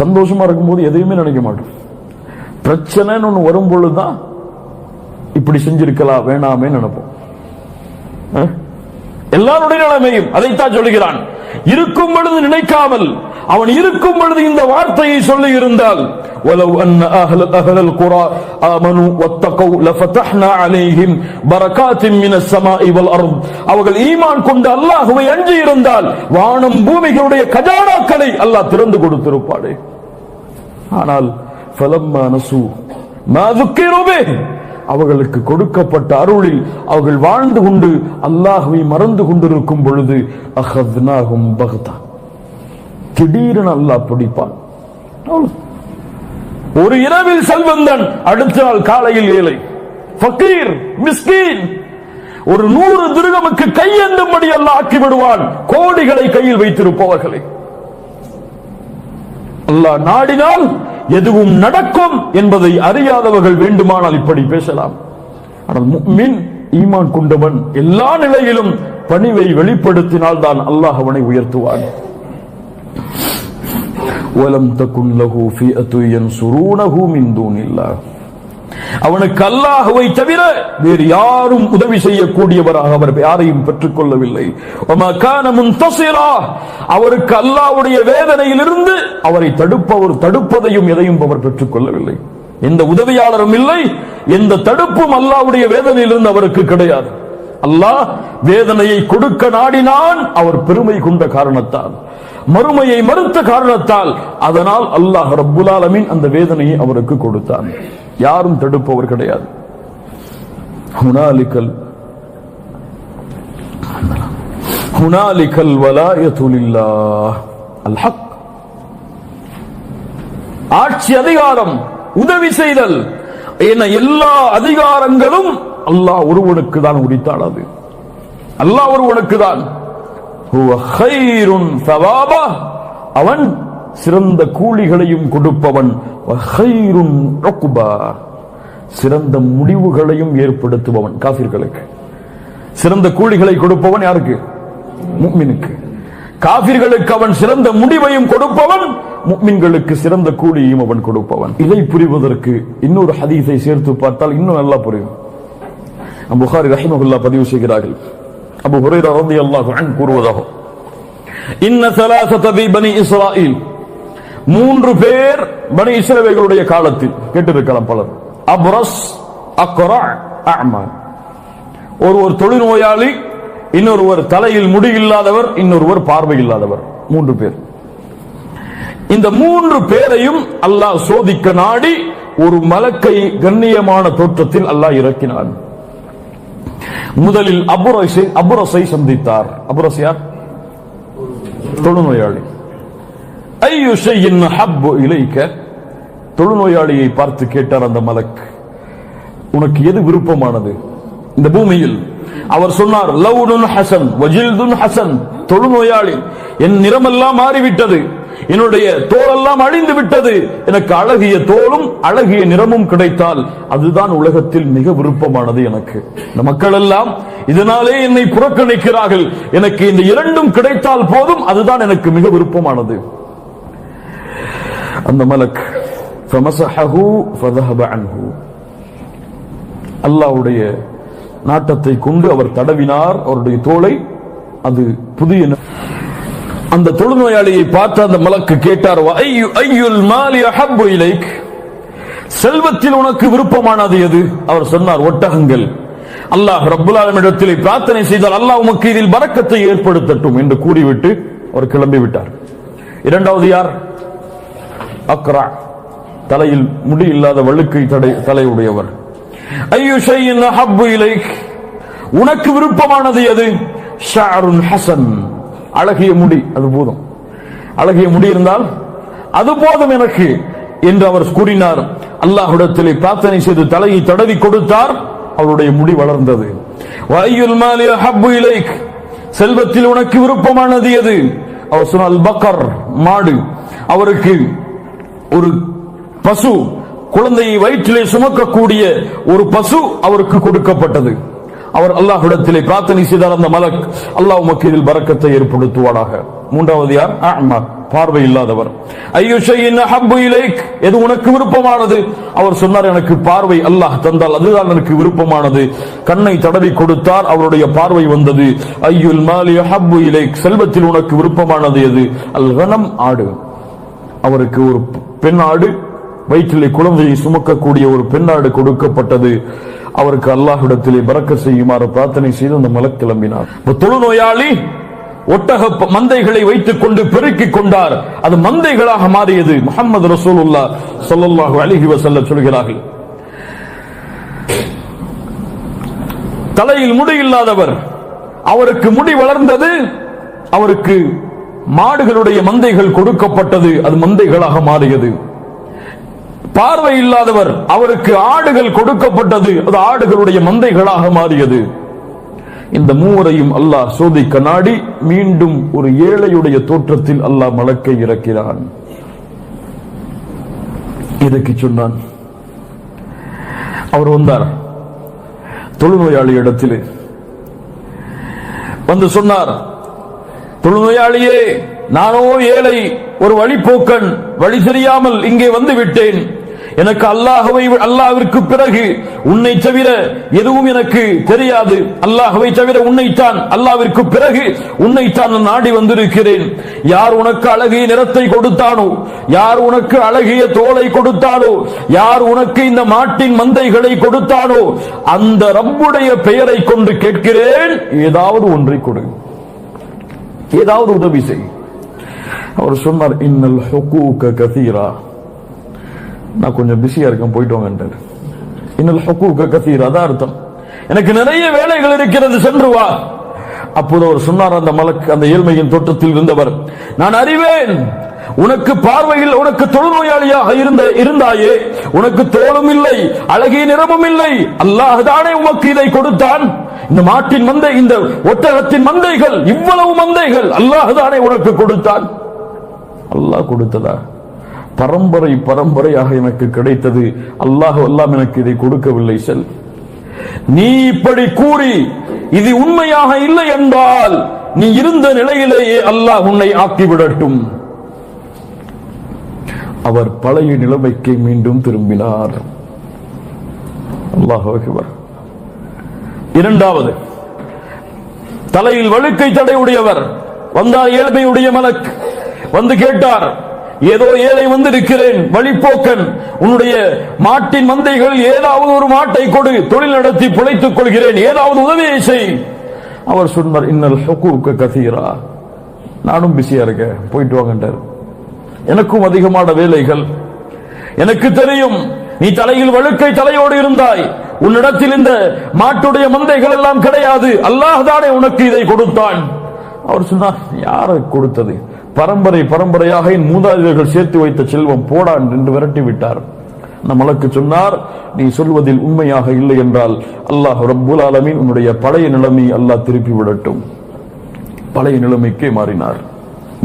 சந்தோஷமா இருக்கும்போது எதையுமே நினைக்க மாட்டோம். பிரச்சனைன்னு ஒண்ணு வரும் பொழுதுதான் இப்படி செஞ்சிருக்கலாம் வேணாமே நினைப்போம். எல்லாருடைய நிலைமையும் அதைத்தான் சொல்லுகிறான். இருக்கும் பொழுது நினைக்காமல் அவன் இருக்கும் பொழுது இந்த வார்த்தையை சொல்லி இருந்தால், وَلَوْ أَنَّ أَهْلَ الْقُرَى آمَنُوا وَاتَّقَوْا لَفَتَحْنَا عَلَيْهِمْ بَرَكَاتٍ مِنَ السَّمَاءِ وَالْأَرْضِ. அவர்கள் ஈமான் கொண்டு அல்லாஹ்வை அஞ்சி இருந்தால் வானம் பூமிகளுடைய கஜானாக்களை அல்லாஹ் திறந்து கொடுத்திருப்பாரே. ஆனால் فَلَمَّا نَسُوا مَا ذُكِّرُوا بِهِ. அவர்களுக்கு கொடுக்கப்பட்ட அருளில் அவர்கள் வாழ்ந்து கொண்டு அல்லாஹ்வை மறந்து கொண்டிருக்கும் பொழுது அஹத்னாஹும் பக்தா, திடீரென அல்லாஹ் பிடிப்பான். ஒரு இரவில் செல்வந்தன், அடுத்த நாள் காலையில் ஏழை, ஃபக்கீர், மிஸ்கீன். ஒரு 100 திர்ஹமுக்கு கையேந்தும்படி அல்லாஹ் ஆக்கி விடுவான் கோடிகளை கையில் வைத்திருப்பவர்களை. அல்லாஹ் நாடினால் எதுவும் நடக்கும் என்பதை அறியாதவர்கள் வேண்டுமானால் இப்படி பேசலாம். ஆனால் முஃமின், ஈமான் கொண்டவன் எல்லா நிலையிலும் பணிவை வெளிப்படுத்தினால் தான் அல்லாஹ் அவனை உயர்த்துவான். வலம் தகுன் லஹு ஃபிஅத்து யன்சுரூனஹு மின் தூனில்லாஹ். அவனுக்கு அல்லாஹ்வை தவிர வேறு யாரும் உதவி செய்யக்கூடியவராக அவர் யாரையும் பெற்றுக் கொள்ளவில்லை. வமா கான முன்தஸிரா. அவருக்கு அல்லாஹ்வுடைய வேதனையிலிருந்து அவரை தடுப்பதையும் எதையும் அவர் பெற்றுக் கொள்ளவில்லை. எந்த உதவியாளரும் இல்லை, எந்த தடுப்பும் அல்லாஹ்வுடைய வேதனையிலிருந்து அவருக்கு கிடையாது. அல்லாஹ் வேதனையை கொடுக்க நாடினான், அவர் பெருமை கொண்ட காரணத்தால், மறுமையை மறுத்த காரணத்தால், அதனால் அல்லாஹ் ரப்புல் ஆலமீன் அந்த வேதனையை அவருக்கு கொடுத்தான். யாரும் தடுப்பவர் கிடையாது. ஹுனாலிகல் வலாயத்து லில்லாஹ் அல் ஹக். ஆட்சி, அதிகாரம், உதவி செய்தல் என எல்லா அதிகாரங்களும் அல்லாஹ் ஒருவனுக்கு தான் உரித்தானது. அல்லாஹ் ஒருவனுக்கு தான். ஹுவ கைருன் சவாபா. அவன் சிறந்த கூலிகளையும் கொடுப்பவன். வகைருன் உக்பா. சிறந்த முடிவுகளையும் ஏற்படுத்துபவன். காஃபிர்களுக்கு சிறந்த கூலிகளை கொடுப்பவன் யாருக்கு? முஃமினுக்கு. காஃபிர்களுக்கு அவன் சிறந்த முடிவையும் கொடுப்பவன், முஃமின்களுக்கு சிறந்த கூலியையும் அவன் கொடுப்பவன். இதை புரிவதற்கு இன்னொரு ஹதீஸை சேர்த்து பார்த்தால் இன்னும் நல்லா புரியும். புகாரி ரஹிமஹுல்லாஹ் பதிவு செய்கிறார்கள். அபூ ஹுரைரா ரலியல்லாஹு அன்ஹு கூறுவதாக, இன்ன ஸலாஸத பி பனி இஸ்ராயீல். 3 பேர் பனி இஸ்ரவேலுடைய காலத்தில் கேட்டிருக்கலாம் பலர். அப்ரஸ், அக்ரா, அஅமா. ஒருவர் தொழுநோயாளி, இன்னொருவர் தலையில் முடி இல்லாதவர், இன்னொருவர் பார்வை இல்லாதவர். 3 பேர். இந்த 3 பேரையும் அல்லாஹ் சோதிக்க நாடி ஒரு மலக்கை கண்ணியமான தோற்றத்தில் அல்லாஹ் இறக்கினான். முதலில் அபுரஸை சந்தித்தார். அபுரஸ் யார்? தொழுநோயாளி. ஐயு ஷைஇன் ஹப்பு இலைக்க. தொழுநோயாளியை பார்த்து கேட்டார் அந்த மலக், உனக்கு எது விருப்பமானது இந்த பூமியில்? அவர் சொன்னார், லவுனுன் ஹசன் வஜில்துன் ஹசன். தொழுநோயாளி, என் நிறமெல்லாம் மாறிவிட்டது, என்னுடைய தோலெல்லாம் அழிந்து விட்டது, எனக்கு அழகிய தோலும் அழகிய நிறமும் கிடைத்தால் அதுதான் உலகத்தில் மிக விருப்பமானது எனக்கு. இந்த மக்கள் எல்லாம் இதனாலே என்னை புறக்கணிக்கிறார்கள், எனக்கு இந்த 2ம் கிடைத்தால் போதும், அதுதான் எனக்கு மிக விருப்பமானது. அந்த மலக் ஃபமஸஹஹு ஃபذهب عنه. அல்லாஹ்வுடைய நாட்டத்தை கொண்டு அவர் தடவினார் அவருடைய தோலை. அது புதிய. அந்த தொழுநோயாளியை பார்த்து அந்த மலக்கு கேட்டார், ஐயுல் மாலி அஹப்பு இலைக். செல்வத்தில் உனக்கு விருப்பமானது எது? அவர் சொன்னார், ஒட்டகங்கள். அல்லாஹ் ரப்புல் ஆலமீனிடத்திலே பிரார்த்தனை செய்தால் அல்லாஹ் உமக்கு இதில் பரக்கத்தை ஏற்படுத்தட்டும் என்று கூறிவிட்டு அவர் கிளம்பி விட்டார். இரண்டாவது யார்? அக்ரா, தலையில் முடி இல்லாத வழுக்கை தலையுடையவர். ஐயு ஷைஇன் அஹப்பு இலைக், உனக்கு விருப்பமானது எது? ஷஅருன் ஹஸன், அழகிய முடி, அது போதும். அழகிய முடி இருந்தால் அது போதும் எனக்கு என்று அவர் கூறினார். அல்லாஹ்விடத்திலே பிரார்த்தனை செய்து தலையை தடவி கொடுத்தார், அவருடைய முடி வளர்ந்தது. வஅய்யுல் மாலி அஹப்பு இலைக், செல்வத்தில் உனக்கு விருப்பமானது எது? அவர் சொன்னால் பக்கர், மாடு. அவருக்கு ஒரு பசு, குழந்தையை வயிற்றிலே சுமக்கக்கூடிய ஒரு பசு அவருக்கு கொடுக்கப்பட்டது. அவர் அல்லாஹ்விடத்திலே பிரார்த்தனை செய்தார், அந்த மலக், அல்லாஹ் உமக்கு இதில் பரக்கத்தை ஏற்படுத்துவானாக. மூன்றாவது யார்? அஅமா, பார்வை இல்லாதவர். ஐயு ஷைஇன் அஹப்பு இலைக், எது உனக்கு விருப்பமானது? அவர் சொன்னார், எனக்கு பார்வை அல்லாஹ் தந்தால் அதுதான் எனக்கு விருப்பமானது. கண்ணை தடவி கொடுத்தார், அவருடைய பார்வை வந்தது. ஐயுல் மாலி அஹப்பு இலைக், செல்வத்தில் உனக்கு விருப்பமானது எது? அல் கனம், ஆடு. அவருக்கு ஒரு பெண் ஆடு, வயிற்றிலே குழந்தையை சுமக்கக்கூடிய ஒரு பெண்ணாடு கொடுக்கப்பட்டது. அவருக்கு அல்லாஹ்விடத்திலே பரக்கத் செய்யுமாறு பிரார்த்தனை செய்து அந்த மலக் கிளம்பினார். தொழுநோயாளி ஒட்டக மந்தைகளை வைத்துக் கொண்டு பெருக்கிக் கொண்டார், அது மந்தைகளாக மாறியது. முஹம்மது ரசூலுல்லாஹ் ஸல்லல்லாஹு அலைஹி வஸல்லம் சொல்கிறார்கள், தலையில் முடி இல்லாதவர், அவருக்கு முடி வளர்ந்தது, அவருக்கு மாடுகளுடைய மந்தைகள் கொடுக்கப்பட்டது, அது மந்தைகளாக மாறியது. பார்வை இல்லாதவர், அவருக்கு ஆடுகள் கொடுக்கப்பட்டது, அது ஆடுகளுடைய மந்தைகளாக மாறியது. இந்த மூவரையும் அல்லாஹ் சோதிக்க நாடி மீண்டும் ஒரு ஏழையுடைய தோற்றத்தில் அல்லாஹ் மலக்கை இறக்கிறான். இதற்கு சொன்னான். அவர் வந்தார் தொழுநோயாளி இடத்திலே வந்து சொன்னார், தொழுநோயாளியே, நானோ ஏழை, ஒரு வழிபோக்கன், வழி தெரியாமல் இங்கே வந்து விட்டேன். எனக்கு அல்லாஹ்விற்கு பிறகு உன்னை தவிர எதுவும் எனக்கு தெரியாது. அல்லாஹ்வை தவிர உன்னைத்தான், அல்லாஹ்விற்கு பிறகு உன்னைத்தான் நாடி வந்திருக்கிறேன். யார் உனக்கு அழகிய நிறத்தை கொடுத்தானோ, யார் உனக்கு அழகிய தோலை கொடுத்தானோ, யார் உனக்கு இந்த மாட்டின் மந்தைகளை கொடுத்தானோ, அந்த ரப்புடைய பெயரை கொண்டு கேட்கிறேன், ஏதாவது ஒன்றை கொடு, ஏதாவது உதவி செய். அவர் சொன்னார், இன்னல் ஹுகூக கதீரா, நான் கொஞ்சம் பிஸியா இருக்கேன், போயிட்டு வாங்கன்றார். இன்னல் ஹுகூக கதீரா, அதான் அர்த்தம், எனக்கு நிறைய வேலைகள் இருக்கிறது, சென்று வா. அப்போது அவர் சொன்னார், அந்த மலக், அந்த ஏழ்மையின் தோட்டத்தில் இருந்தவர், நான் அறிவேன், உனக்கு பார்வையில் உனக்கு தொழுநோயாளியாக இருந்தாயே, உனக்கு தோளும் இல்லை, அழகிய நிறமும் இல்லை, அல்லாஹ் தானே உமக்கு இதை கொடுத்தான். இந்த மாட்டின் மந்தை, இந்த ஒட்டகத்தின் மந்தைகள், இவ்வளவு மந்தைகள் அல்லாஹ் தானே உனக்கு கொடுத்தான். அல்லாஹ் கொடுத்ததா? பரம்பரை பரம்பரையாக எனக்கு கிடைத்தது, அல்லாஹ் எல்லாம் எனக்கு இதை கொடுக்கவில்லை. செல், நீ இப்படி கூறி இது உண்மையாக இல்லை என்றால் நீ இருந்த நிலையிலேயே அல்லாஹ் உன்னை ஆக்கிவிடட்டும். அவர் பழைய நிலைமைக்கு மீண்டும் திரும்பினார். அல்லாஹ் அக்பர். இரண்டாவது, தலையில் வழுக்கை தடையுடையவர் வந்தார். ஏழ்மையுடைய மலக் வந்து கேட்டார், ஏதோ ஏழை வந்திருக்கிறேன், வழிபோக்கன், உன்னுடைய மாட்டின் மந்தைகள் ஏதாவது ஒரு மாட்டை கொடு, தொழில் நடத்தி பிழைத்துக் கொள்கிறேன், ஏதாவது உதவியை செய். அவர் சொன்னார், இன்னல் ஹுகூக கதீரா, நானும் பிஸியா இருக்கேன், போயிட்டு வாங்கன்றார். எனக்கும் அதிகமான வேலைகள், எனக்கு தெரியும், நீ தலையில் வழுக்கை தலையோடு இருந்தாய், உன்னிடத்தில் இந்த மாட்டுடைய மந்தைகள் எல்லாம் கிடையாது, அல்லாஹ் தானே உனக்கு இதை கொடுத்தான். அவர் சொன்னார், யாரை கொடுத்தது? பரம்பரை பரம்பரையாக என் மூதாதையர்கள் சேர்த்து வைத்த செல்வம், போடான் என்று விரட்டி விட்டார். அந்த மலக்கு சொன்னார், நீ சொல்வதில் உண்மையாக இல்லை என்றால் அல்லாஹ் ரப்புல் ஆலமீன் உன்னுடைய பழைய நிலைமை அல்லாஹ் திருப்பி விடட்டும். பழைய நிலைமைக்கே மாறினார்.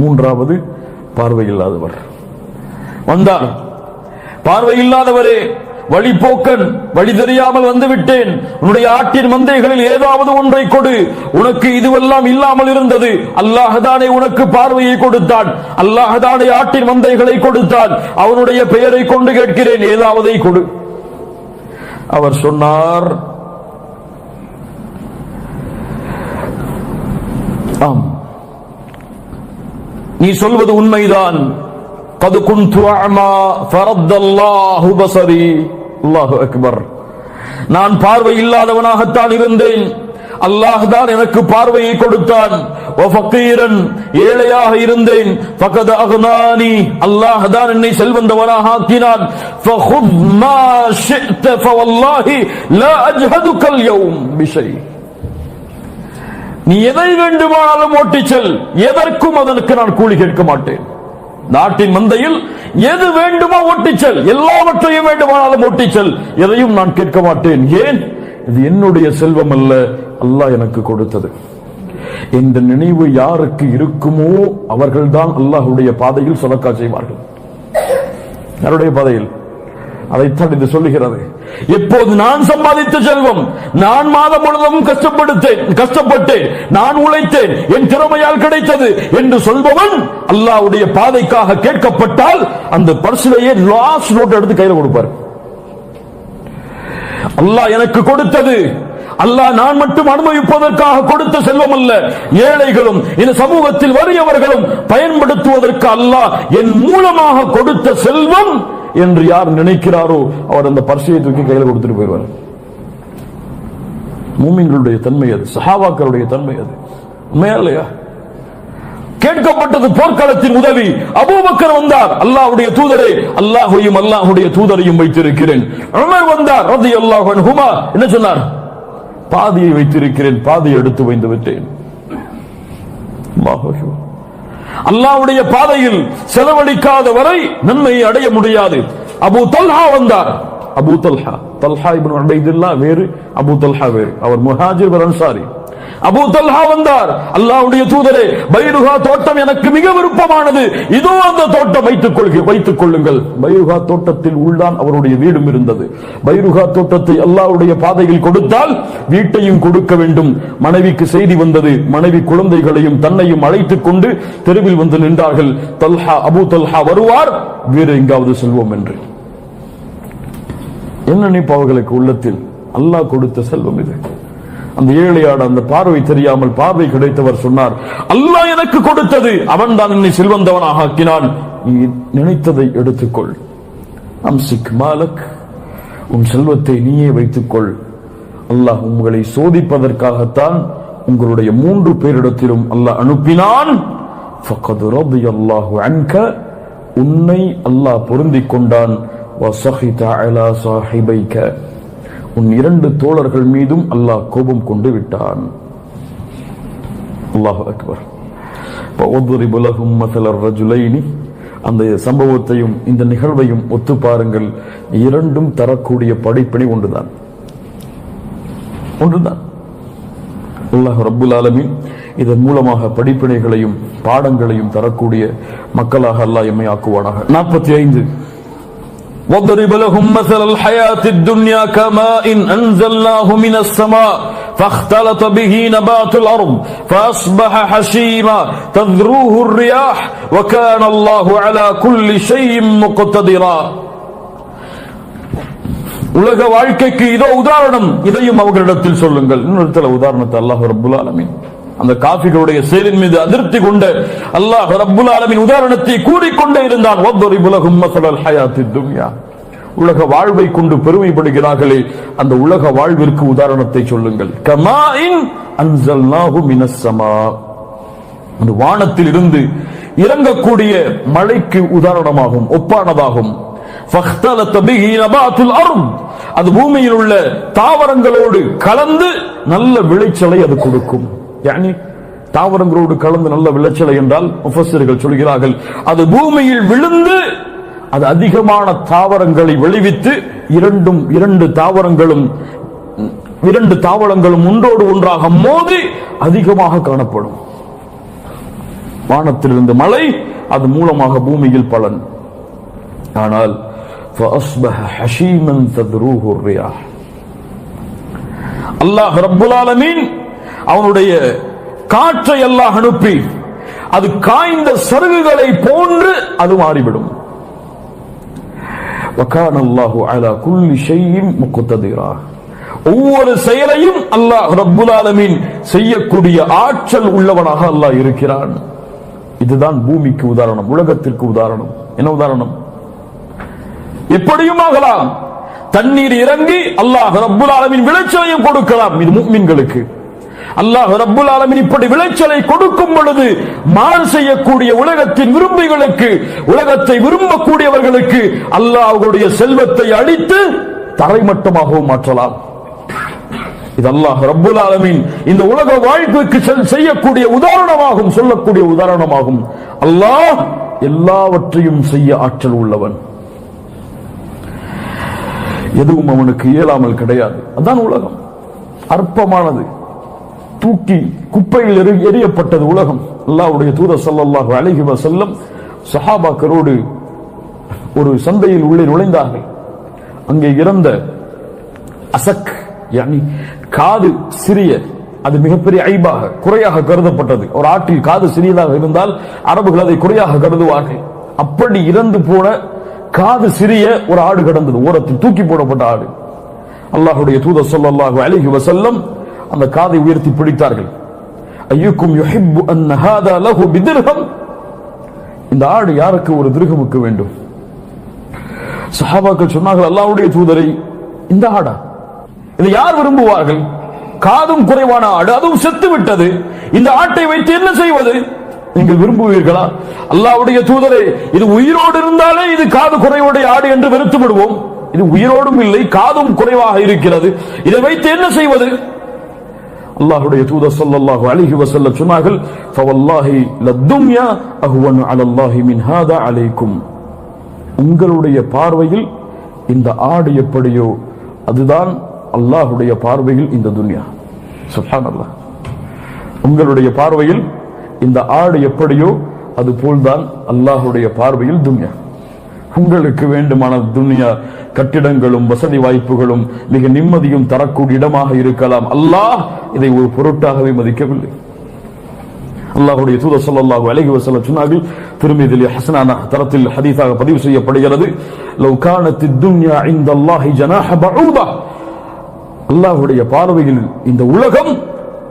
மூன்றாவது, பார்வையில்லாதவர் வந்தார். பார்வையில்லாதவரே, வழிபோக்கன், வழி தெரியாமல் வந்துவிட்டேன், உன்னுடைய ஆட்டின் மந்தைகளில் ஏதாவது ஒன்றை கொடு, உனக்கு இதுவெல்லாம் இல்லாமல் இருந்தது, அல்லாஹ் தானே உனக்கு பார்வையை கொடுத்தான், அல்லாஹ் தானே ஆட்டின் மந்தைகளை கொடுத்தான், அவனுடைய பெயரை கொண்டு கேட்கிறேன், ஏதாவதை கொடு. அவர் சொன்னார், ஆம், நீ சொல்வது உண்மைதான், قد كنت أعمى فرد الله بصري. அல்லாஹு அக்பர். நான் பார்வை இல்லாதவனாகத்தான் இருந்தேன், அல்லாஹ் தான் எனக்கு பார்வையை கொடுத்தான். வஃபகீரன், ஏழையாக இருந்தேன். ஃபகத் அக்னானி, அல்லாஹ் தான் என்னை செல்வந்தவனாக ஆக்கினான். ஃபகுத் மா ஷிஅத ஃபவல்லாஹி லா அஜ்ஹதுக அல்யௌம் பிஷை. நீ எதை வேண்டுமானாலும் ஓட்டிச் செல், எதற்கும் அதற்கு நான் கூலி கேட்க மாட்டேன். நாட்டின் மந்தையில் எது வேண்டுமோ ஓட்டிச் செல், எல்லாவற்றையும் வேண்டுமானாலும் ஓட்டிச் செல், எதையும் நான் கேட்க மாட்டேன். ஏன்? இது என்னுடைய செல்வம் அல்ல, அல்லாஹ் எனக்கு கொடுத்தது. இந்த நினைவு யாருக்கு இருக்குமோ அவர்கள்தான் அல்லாஹ்வுடைய பாதையில் சதக்கா செய்வார்கள். யாருடைய பாதையில்? அதைத்தான் இது சொல்லுகிறது. எப்போது நான் சம்பாதித்த செல்வம், நான் மாதம் முழுவதும் கஷ்டப்பட்டேன், நான் உழைத்தேன், என் திறமையால் கிடைத்தது என்று சொல்பவன் அல்லாஹ்வுடைய பாதைக்காக கேட்கப்பட்டால் அந்த பர்சிலேயே லாஸ்ட் நோட் எடுத்து கையில கொடுப்பார். அல்லாஹ் எனக்கு கொடுத்தது, அல்லாஹ் நான் மட்டும் அனுபவிப்பதற்காக கொடுத்த செல்வம் அல்ல, ஏழைகளும் இந்த சமூகத்தில் வறியவர்களும் பயன்படுத்துவதற்கு அல்லாஹ் என் மூலமாக கொடுத்த செல்வம் என்று யார் நினைக்கிறாரோ அவர் அந்த பர்சியை தூக்கி கையில கொடுத்துட்டு போயிடுவார். மூமின்களுடைய தன்மை அது, சஹாபாக்களுடைய தன்மை அது. உண்மையா இல்லையா? கேட்கப்பட்டது போர்க்களத்தின் உதவி. அபூபக்கர் வந்தார், அல்லாஹ்வுடைய தூதரே, அல்லாஹ்வையும் அல்லாஹ்வுடைய தூதரையும் வைத்திருக்கிறேன். உமர் வந்தார் ரலியல்லாஹு அன்ஹுமா, என்ன சொன்னார்? பாதியை வைத்திருக்கிறேன், பாதியை எடுத்து வைத்து விட்டேன். அல்லாஹ்வுடைய பாதையில் செலவழிக்காத வரை நன்மையை அடைய முடியாது. அபூ தல்ஹா வந்தார். அபூ தல்ஹா, தல்ஹா இப்னு உபைதுல்லாஹ் வேறு, அபூ தல்ஹா வேறு. அவர் முஹாஜிர் அன்சாரி. அபூ தல்ஹா வந்தார், அல்லாஹ்வுடைய தூதரே, பைருஹா தோட்டம் எனக்கு மிக விருப்பமானது, இதோ அந்த தோட்டம் வைத்துக் கொள்ளுங்கள். பைருஹா தோட்டத்தில் உள்ளான் அவருடைய வீடும் இருந்தது. பைருஹா தோட்டத்தை அல்லாஹ்வுடைய பாதையில் கொடுத்தால் வீட்டையும் கொடுக்க வேண்டும். மனைவிக்கு செய்தி வந்தது, மனைவி குழந்தைகளையும் தன்னையும் அழைத்துக் கொண்டு தெருவில் வந்து நின்றார்கள். தல்ஹா, அபூ தல்ஹா வருவார், வேறு எங்காவது செல்வோம் என்று. என்ன நினைப்பு அவர்களுக்கு உள்ளத்தில்? அல்லாஹ் கொடுத்த செல்வம் இது. அந்த ஏழையாட அந்த பார்வை தெரியாமல் பார்வை கிடைத்தவர் சொன்னார், அல்லாஹ் எனக்கு கொடுத்தது, அவன் தான் என்னை செல்வந்தவனாக ஆக்கினான். நீ நினைத்ததை எடுத்துக்கொள். அம்சிக் மாலக், உன் செல்வத்தை நீயே வைத்துக்கொள். அல்லாஹ் உங்களை சோதிப்பதற்காகத்தான் உங்களுடைய 3 பேரிடத்திலும் அல்லாஹ் அனுப்பினான். ஃபகத் ரதியல்லாஹு அன்க, உன்னை அல்லாஹ் பொருந்திக் கொண்டான். வஸஹித அலா ஸாஹிபைக, உன் 2 தோழர்கள் மீதும் அல்லாஹ் கோபம் கொண்டு விட்டான். அல்லாஹு அக்பர். வضرب لهم مثل الرجلين, அந்த சம்பவத்தையும் இந்த நிகழ்வையும் ஒத்து பாருங்கள். 2ம் தரக்கூடிய படிப்பினை ஒன்றுதான். அல்லாஹ் ரப்புல் ஆலமீன் இதன் மூலமாக படிப்பினைகளையும் பாடங்களையும் தரக்கூடிய மக்களாக அல்லாஹ் எம்மை ஆக்குவானாக. 45 وَضْرِبْ لَهُمْ مَثَلَ الْحَيَاةِ الدُّنْيَا كَمَاءٍ أَنْزَلْنَاهُ مِنَ السَّمَاءِ فَاخْتَلَطَ بِهِ نَبَاتُ الْأَرْضِ فَأَصْبَحَ حَشِيمًا تَذْرُوهُ الرِّيَاحُ وَكَانَ اللَّهُ عَلَى كُلِّ شَيْءٍ مُقْتَدِرًا. உலக வாழ்க்கைக்கு இதோ உதாரணம், இதையும் அவர்களிடத்தில் சொல்லுங்கள். இன்னொரு உதாரணத்தை அல்லாஹ் ரப்புல் ஆலமீன் அந்த காஃபிர்களுடைய செயலின் மீது அதிருப்தி கொண்ட அல்லாஹ் ரப்புல் ஆலமீன் உதாரணத்தை கூறிக்கொண்டே இருந்தான். வضرب لهم مثل الحياة الدنيا, உலக வாழ்வை கொண்டு பெருமைப்படுகிறார்களே, அந்த உலக வாழ்விற்கு உதாரணத்தை சொல்லுங்கள். கமாஇன் அன்ஸல்னாஹு மினஸ் ஸமா, அந்த வானத்தில் இருந்து இறங்கக்கூடிய மழைக்கு உதாரணமாகும், ஒப்பானதாகும். ஃபக்தலத பிஹி நபாத்துல் அர்த், அது பூமியில் உள்ள தாவரங்களோடு கலந்து நல்ல விளைச்சலை அது கொடுக்கும். யானி தாவரங்களோடு கலந்து நல்ல விளைச்சலை என்றால் முஃபஸ்ஸிர்கள் சொல்கிறார்கள், அது பூமியில் விழுந்து அது அதிகமான தாவரங்களை விளைவித்து இரண்டு தாவரங்களும் ஒன்றோடு ஒன்றாக மோதி அதிகமாக காணப்படும். வானத்திலிருந்து மழை, அது மூலமாக பூமியில் பலன். ஆனால் فأصبح حشيما تذروه الرياح, அல்லாஹ் ரப்புல் ஆலமீன் அவனுடைய காற்றை அல்லாஹ் அனுப்பி அது காய்ந்த சருகுகளை போன்று அது மாறிவிடும். وكان الله على كل شيء مقتدرا, ஒவ்வொரு செயலையும் அல்லாஹ் ரப்புல் ஆலமீன் செய்யக்கூடிய ஆற்றல் உள்ளவனாக அல்லாஹ் இருக்கிறான். இதுதான் பூமிக்கு உதாரணம், உலகத்திற்கு உதாரணம். என்ன உதாரணம்? எப்படியும் ஆகலாம். தண்ணீர் இறங்கி அல்லாஹ் ரப்புல் ஆலமீன் விளைச்சலையும் கொடுக்கலாம். இது முஃமின்களுக்கு. அல்லாஹ் ரப்புல் ஆலமீன் இப்படி விளைச்சலை கொடுக்கும் பொழுது மாறு செய்யக்கூடிய உலகத்தின் விரும்பிகளுக்கு, உலகத்தை விரும்பக்கூடியவர்களுக்கு அல்லாஹ்வுடைய செல்வத்தை அடித்து தரைமட்டமாகவும் மாற்றலாம். இது அல்லாஹ் ரப்புல் ஆலமீன் இந்த உலக வாழ்க்கைக்கு செய்யக்கூடிய உதாரணமாகும், சொல்லக்கூடிய உதாரணமாகும். அல்லாஹ் எல்லாவற்றையும் செய்ய ஆற்றல் உள்ளவன். எதுவும் அவனுக்கு இயலாமல் கிடையாது. அதான் உலகம். அற்பமானது, தூக்கி குப்பையில் எரியப்பட்டது உலகம். அல்லாஹ்வுடைய தூதர் ஸல்லல்லாஹு அலைஹி வஸல்லம் சஹாபாக்களோடு ஒரு சந்தையில் உள்ளே நுழைந்தார்கள். அங்கே இறந்த அசக், யானி காது சிறிய, அது மிகப்பெரிய ஐபாக, குறையாக கருதப்பட்டது. ஒரு ஆட்டில் காது சிறியதாக இருந்தால் அரபுகள் அதை குறையாக கருதுவார்கள். அப்படி இறந்து போன காது சிறிய ஒரு ஆடு கிடந்தது, ஓரத்தில் தூக்கி போடப்பட்ட ஆடு. அல்லாஹ்வுடைய தூதர் ஸல்லல்லாஹு அலைஹி வஸல்லம் அந்த காதை உயர்த்தி பிடித்தார்கள். அய்யுக்கும் யுஹிப்பு அன் ஹாதா லஹு பிதிர்ஹம், இந்த ஆடு யாருக்கு ஒரு திர்ஹமுக்கு வேண்டும்? சஹாபாக்கள் சொன்னார்கள், அல்லாஹ்வுடைய தூதரை, இந்த ஆடா? இதை யார் விரும்புவார்கள்? காதும் குறைவான ஆடு, அதுவும் செத்து விட்டது. இந்த ஆட்டை வைத்து என்ன செய்வது? நீங்கள் விரும்புவீர்களா? அல்லாஹ்வுடைய தூதரே, இது உயிரோடு இருந்தாலே இது காது குறைவுடைய ஆடு என்று வெறுத்து விடுவோம். இது உயிரோடும் இல்லை, காதும் குறைவாக இருக்கிறது, இதை வைத்து என்ன செய்வது? அல்லாஹ்வுடைய தூதர் ஸல்லல்லாஹு அலைஹி வஸல்லம் சொன்னார்கள், ஃபவல்லாஹி லத்துன்யா அஹ்வனு அலல்லாஹி மின் ஹாதா அலைக்கும், உங்களுடைய பார்வையில் இந்த ஆடு எப்படியோ அதுதான் அல்லாஹ்வுடைய பார்வையில் இந்த துன்யா. சுப்ஹானல்லாஹ். உங்களுடைய பார்வையில் இந்த ஆடு எப்படியோ அது போல்தான் அல்லாஹ்வுடைய பார்வையில் துன்யா. உங்களுக்கு வேண்டுமான துன்யா கட்டிடங்களும் வசதி வாய்ப்புகளும் மிக நிம்மதியும் தரக்கூடிய இடமாக இருக்கலாம். அல்லாஹ் இதை ஒரு பொருட்டாகவே மதிக்கவில்லை. அல்லாஹ்வுடைய தூதர் ஸல்லல்லாஹு அலைஹி வஸல்லம் சொன்னார்கள், திர்மிதியில் ஹஸனான தரத்தில் ஹதீஸாக பதிவு செய்யப்படுகிறது, லவ் கானத்தித் துன்யா இன்தல்லாஹி ஜனாஹ பஊதா, அல்லாஹ்வுடைய பார்வையில் இந்த உலகம்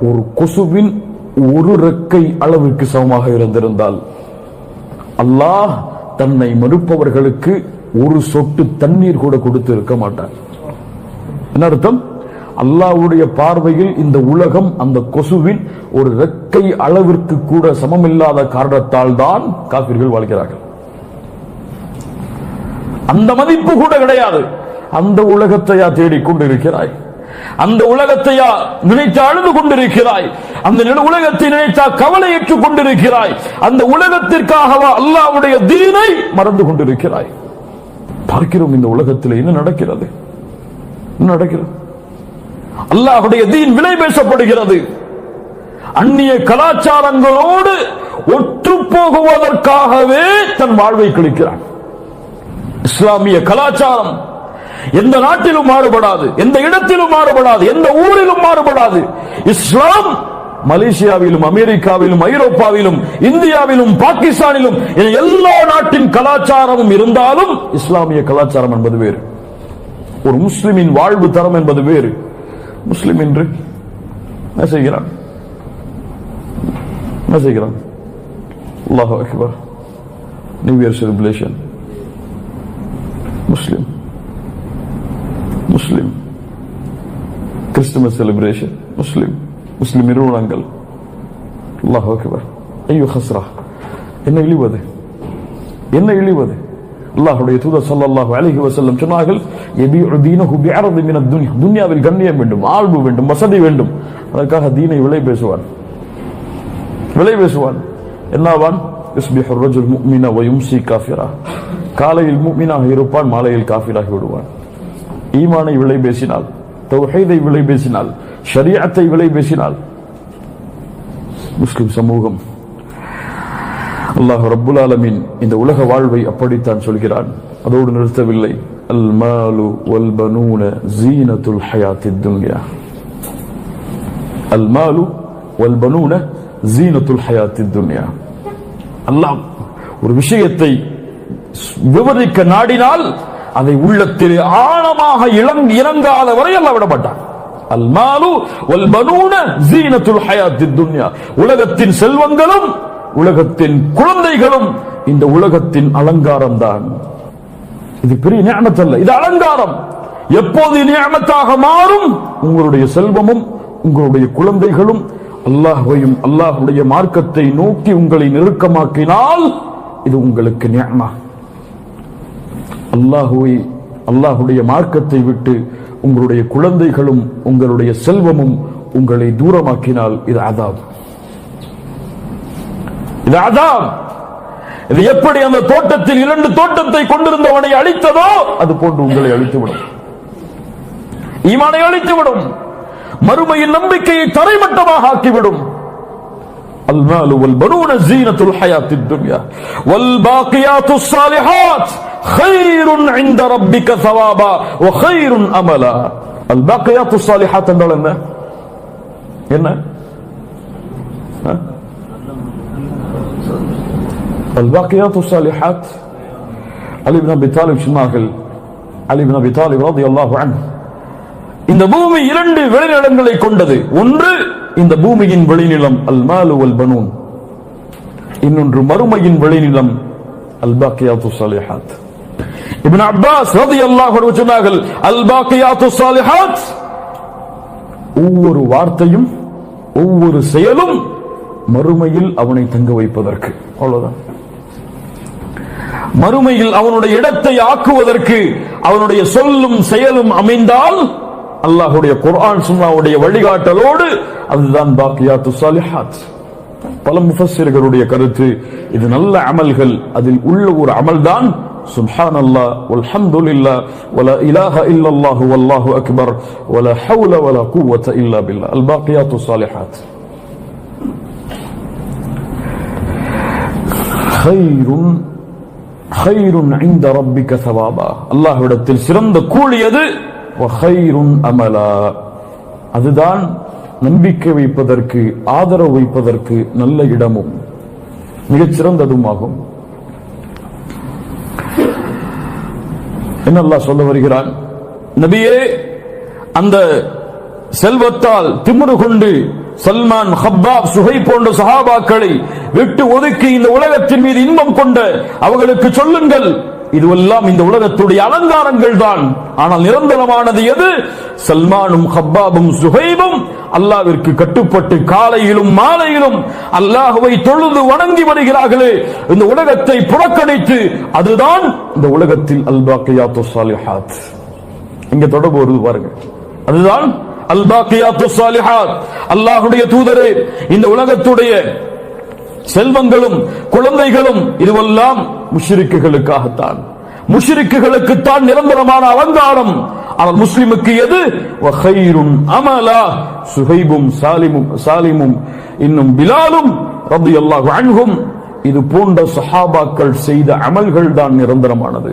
ஒரு கொசுவின் ஒரு ரெக்கை அளவிற்கு சமமாக இருந்திருந்தால் அல்லாஹ் தன்னை மறுப்பவர்களுக்கு ஒரு சொட்டு தண்ணீர் கூட கொடுத்து இருக்க மாட்டார். என்ன அர்த்தம்? அல்லாஹ்வுடைய பார்வையில் இந்த உலகம் அந்த கொசுவின் ஒரு ரெக்கை அளவிற்கு கூட சமமில்லாத காரணத்தால் தான் காபிர்கள் வாழ்கிறார்கள். அந்த மதிப்பு கூட கிடையாது. அந்த உலகத்தையா தேடிக்கொண்டிருக்கிறாய்? அந்த உலகத்தையா நினைத்து அழுது கொண்டிருக்கிறாய்? அந்த உலகத்தை நினைத்தா கவலையற்றுக் கொண்டிருக்கிறாய்? அந்த உலகத்திற்காகவா அல்லாஹ்வுடைய தீனை மறந்து கொண்டிருக்கிறாய்? பார்க்கிறோம் இந்த உலகத்தில் என்ன நடக்கிறது. அல்லாஹ்வுடைய தீன் விலை பேசப்படுகிறது. அந்நிய கலாச்சாரங்களோடு ஒற்று போகுவதற்காகவே தன் வாழ்வை கழிக்கிறான். இஸ்லாமிய கலாச்சாரம் எந்த நாட்டிலும் மாறுபடாது, எந்த இடத்திலும் மாறுபடாது, எந்த ஊரிலும் மாறுபடாது. இஸ்லாம் மலேசியாவிலும் அமெரிக்காவிலும் ஐரோப்பாவிலும் இந்தியாவிலும் பாகிஸ்தானிலும் எல்லா நாட்டின் கலாச்சாரமும் இருந்தாலும் இஸ்லாமிய கலாச்சாரம் என்பது வேறு. ஒரு முஸ்லிமின் வாழ்வு தரம் என்பது வேறு. முஸ்லிம் என்று என்ன செய்கிறான்? அல்லாஹு அக்பர், நியூ இயர் செலிப்ரேஷன், முஸ்லிம் கிறிஸ்துமஸ் செலிப்ரேஷன், முஸ்லிம் நிறுவனங்கள். அல்லாஹு அக்பர். ஐயோ ஹஸ்ரா, என்ன இழிவது. அல்லாஹ்வுடைய தூதர் ஸல்லல்லாஹு அலைஹி வஸல்லம் சொன்னார்கள், யபீஉ தீனஹு பிஅரதி மினத் துன்யா, துன்யாவில் கண்ணியம் வேண்டும், ஆள்வு வேண்டும், வசதி வேண்டும், அதற்காக தீனை விலை பேசுவான். என்னவான்? யுஸ்பிஹு الرجل முஃமினா வ யும்சி காஃபிரா, காலையில் முஃமினாக இருப்பான், மாலையில் காஃபிராகி விடுவான். ஈமானை விலை பேசினால், தௌஹீதை விலை பேசினால், ஷரீஅத்தை விலை பேசினால் முஸ்லிம் சமூகம். அல்லாஹ் ரப்புல் ஆலமீன் இந்த உலக வாழ்வை அப்படித்தான் சொல்கிறான். அதோடு நிறுத்தவில்லை. அல் மாலு வல் பனூன ஜீனத்துல் ஹயாத்தித் துன்யா. அல் மாலு வல் பனூன ஜீனத்துல் ஹயாத்தித் துன்யா. அல்லாஹ் ஒரு விஷயத்தை விவரிக்க நாடினால் அதை உள்ளத்தில் ஆழமாக இறங்காத வரை அல்லாஹ் விட மாட்டான். அல் மாலு வல் பனூன ஜீனத்துல் ஹயாத்தித் துன்யா. உலகத்தின் செல்வங்களும் உலகத்தின் குழந்தைகளும் இந்த உலகத்தின் அலங்காரம் தான். இது பெரிய நிஅமத் அல்ல, இது அலங்காரம். எப்போது நிஅமத்தாக மாறும்? உங்களுடைய செல்வமும் உங்களுடைய குழந்தைகளும் அல்லாஹ்வையும் அல்லாஹ்வுடைய மார்க்கத்தை நோக்கி உங்களை நெருக்கமாக்கினால் இது உங்களுக்கு நிஅமா. அல்லாஹ்வுடைய மார்க்கத்தை விட்டு உங்களுடைய குழந்தைகளும் உங்களுடைய செல்வமும் உங்களை தூரமாக்கினால் இது அதாப். இது அதாப். இது எப்படி அந்த தோட்டத்தில் 2 தோட்டத்தை கொண்டிருந்தவனை அழித்ததோ அது போன்று உங்களை அழித்துவிடும், ஈமானை அழித்துவிடும், மறுமையின் நம்பிக்கையை தரைமட்டமாக ஆக்கிவிடும். المال والبنون زينة الحياة الدنيا والباقيات الصالحات خير عند ربك ثوابا وخير أملا. الباقيات الصالحات என்றால் என்ன? الباقيات الصالحات علي بن ابي طالب சொன்னார்கள், علي بن ابي طالب رضي الله عنه, இந்த பூமி 2 வெளிநிலங்களை கொண்டது. ஒன்று இந்த பூமியின் வெளிநிலம் அல் மாலு வல் பனூன், இன்னொன்று மறுமையின் வெளிநிலம் அல் பாக்கியாத்து ஸாலிஹாத். இப்னு அப்பாஸ் ரலியல்லாஹு அன்ஹு சொன்னார்கள், அல் பாக்கியாத்து ஸாலிஹாத், ஒவ்வொரு வார்த்தையும் ஒவ்வொரு செயலும் மறுமையில் அவனை தங்க வைப்பதற்கு. அவ்வளவுதான். மறுமையில் அவனுடைய இடத்தை ஆக்குவதற்கு அவனுடைய சொல்லும் செயலும் அமைந்தால் அல்லாஹ்வுடைய குர்ஆன் சுன்னாவுடைய வழிகாட்டலோடு அதுதான் பாக்கியாத்து ஸாலிஹாத். பல முஃபஸ்ஸிர்களுடைய கருத்து, இது நல்ல அமல்கள், அதில் உள்ள ஒரு அமல்தான் சுப்ஹானல்லாஹ் வல்ஹம்துலில்லாஹ் வலா இலாஹா இல்லல்லாஹு வல்லாஹு அக்பர் வலா ஹவ்ல வலா குவத இல்லா பில்லாஹ். அல் பாக்கியாத்து ஸாலிஹாத் خيرٌ عند ربك ثوابا. அல்லாஹ்விடத்தில் சிறந்த கூலி எது? وخير أملا. அதுதான் நம்பிக்கை வைப்பதற்கு, ஆதரவு வைப்பதற்கு நல்ல இடமும் மிகச் சிறந்ததும் ஆகும். என்ன அல்லாஹ் சொல்ல வருகிறான்? நபியே, அந்த செல்வத்தால் திமிரு கொண்டு சல்மான், ஹப்பாப், சுஹைப் போன்ற சஹாபாக்களை விட்டு ஒதுக்கி இந்த உலகத்தின் மீது இன்பம் கொண்ட அவர்களுக்கு சொல்லுங்கள், இதுவெல்லாம் இந்த உலகத்துடைய அலங்காரங்கள் தான், ஆனால் நிரந்தரமானது எது? சல்மானும் ஹப்பாபும் சுஹைபும் அல்லாஹ்விற்கு கட்டுப்பட்டு காலையிலும் மாலையிலும் அல்லாஹ்வை தொழுது வணங்கி வருகிறார்களே, இந்த உலகத்தை புறக்கணித்து, அதுதான் இந்த உலகத்தில் அல் பாக்கியாத்து ஸாலிஹாத். இங்க தொடர்பு வருது பாருங்க, அதுதான் அல் பாக்கியாத்து ஸாலிஹாத். அல்லாஹ்வுடைய தூதரே, இந்த உலகத்துடைய செல்வங்களும் குழந்தைகளும் இதுவெல்லாம் முஷ்ரிக்குகளுக்காகத்தான், முஷ்ரிக்குகளுக்குத்தான் நிரந்தரமான அலங்காரம். ஆனால் முஸ்லிமுக்கு எது? வகைருன் அமலா. சுஹைபும் சாலிமும் இன்னும் பிலாலும் ரலியல்லாஹு அன்ஹும் இது போன்ற சஹாபாக்கள் செய்த அமல்கள் தான் நிரந்தரமானது.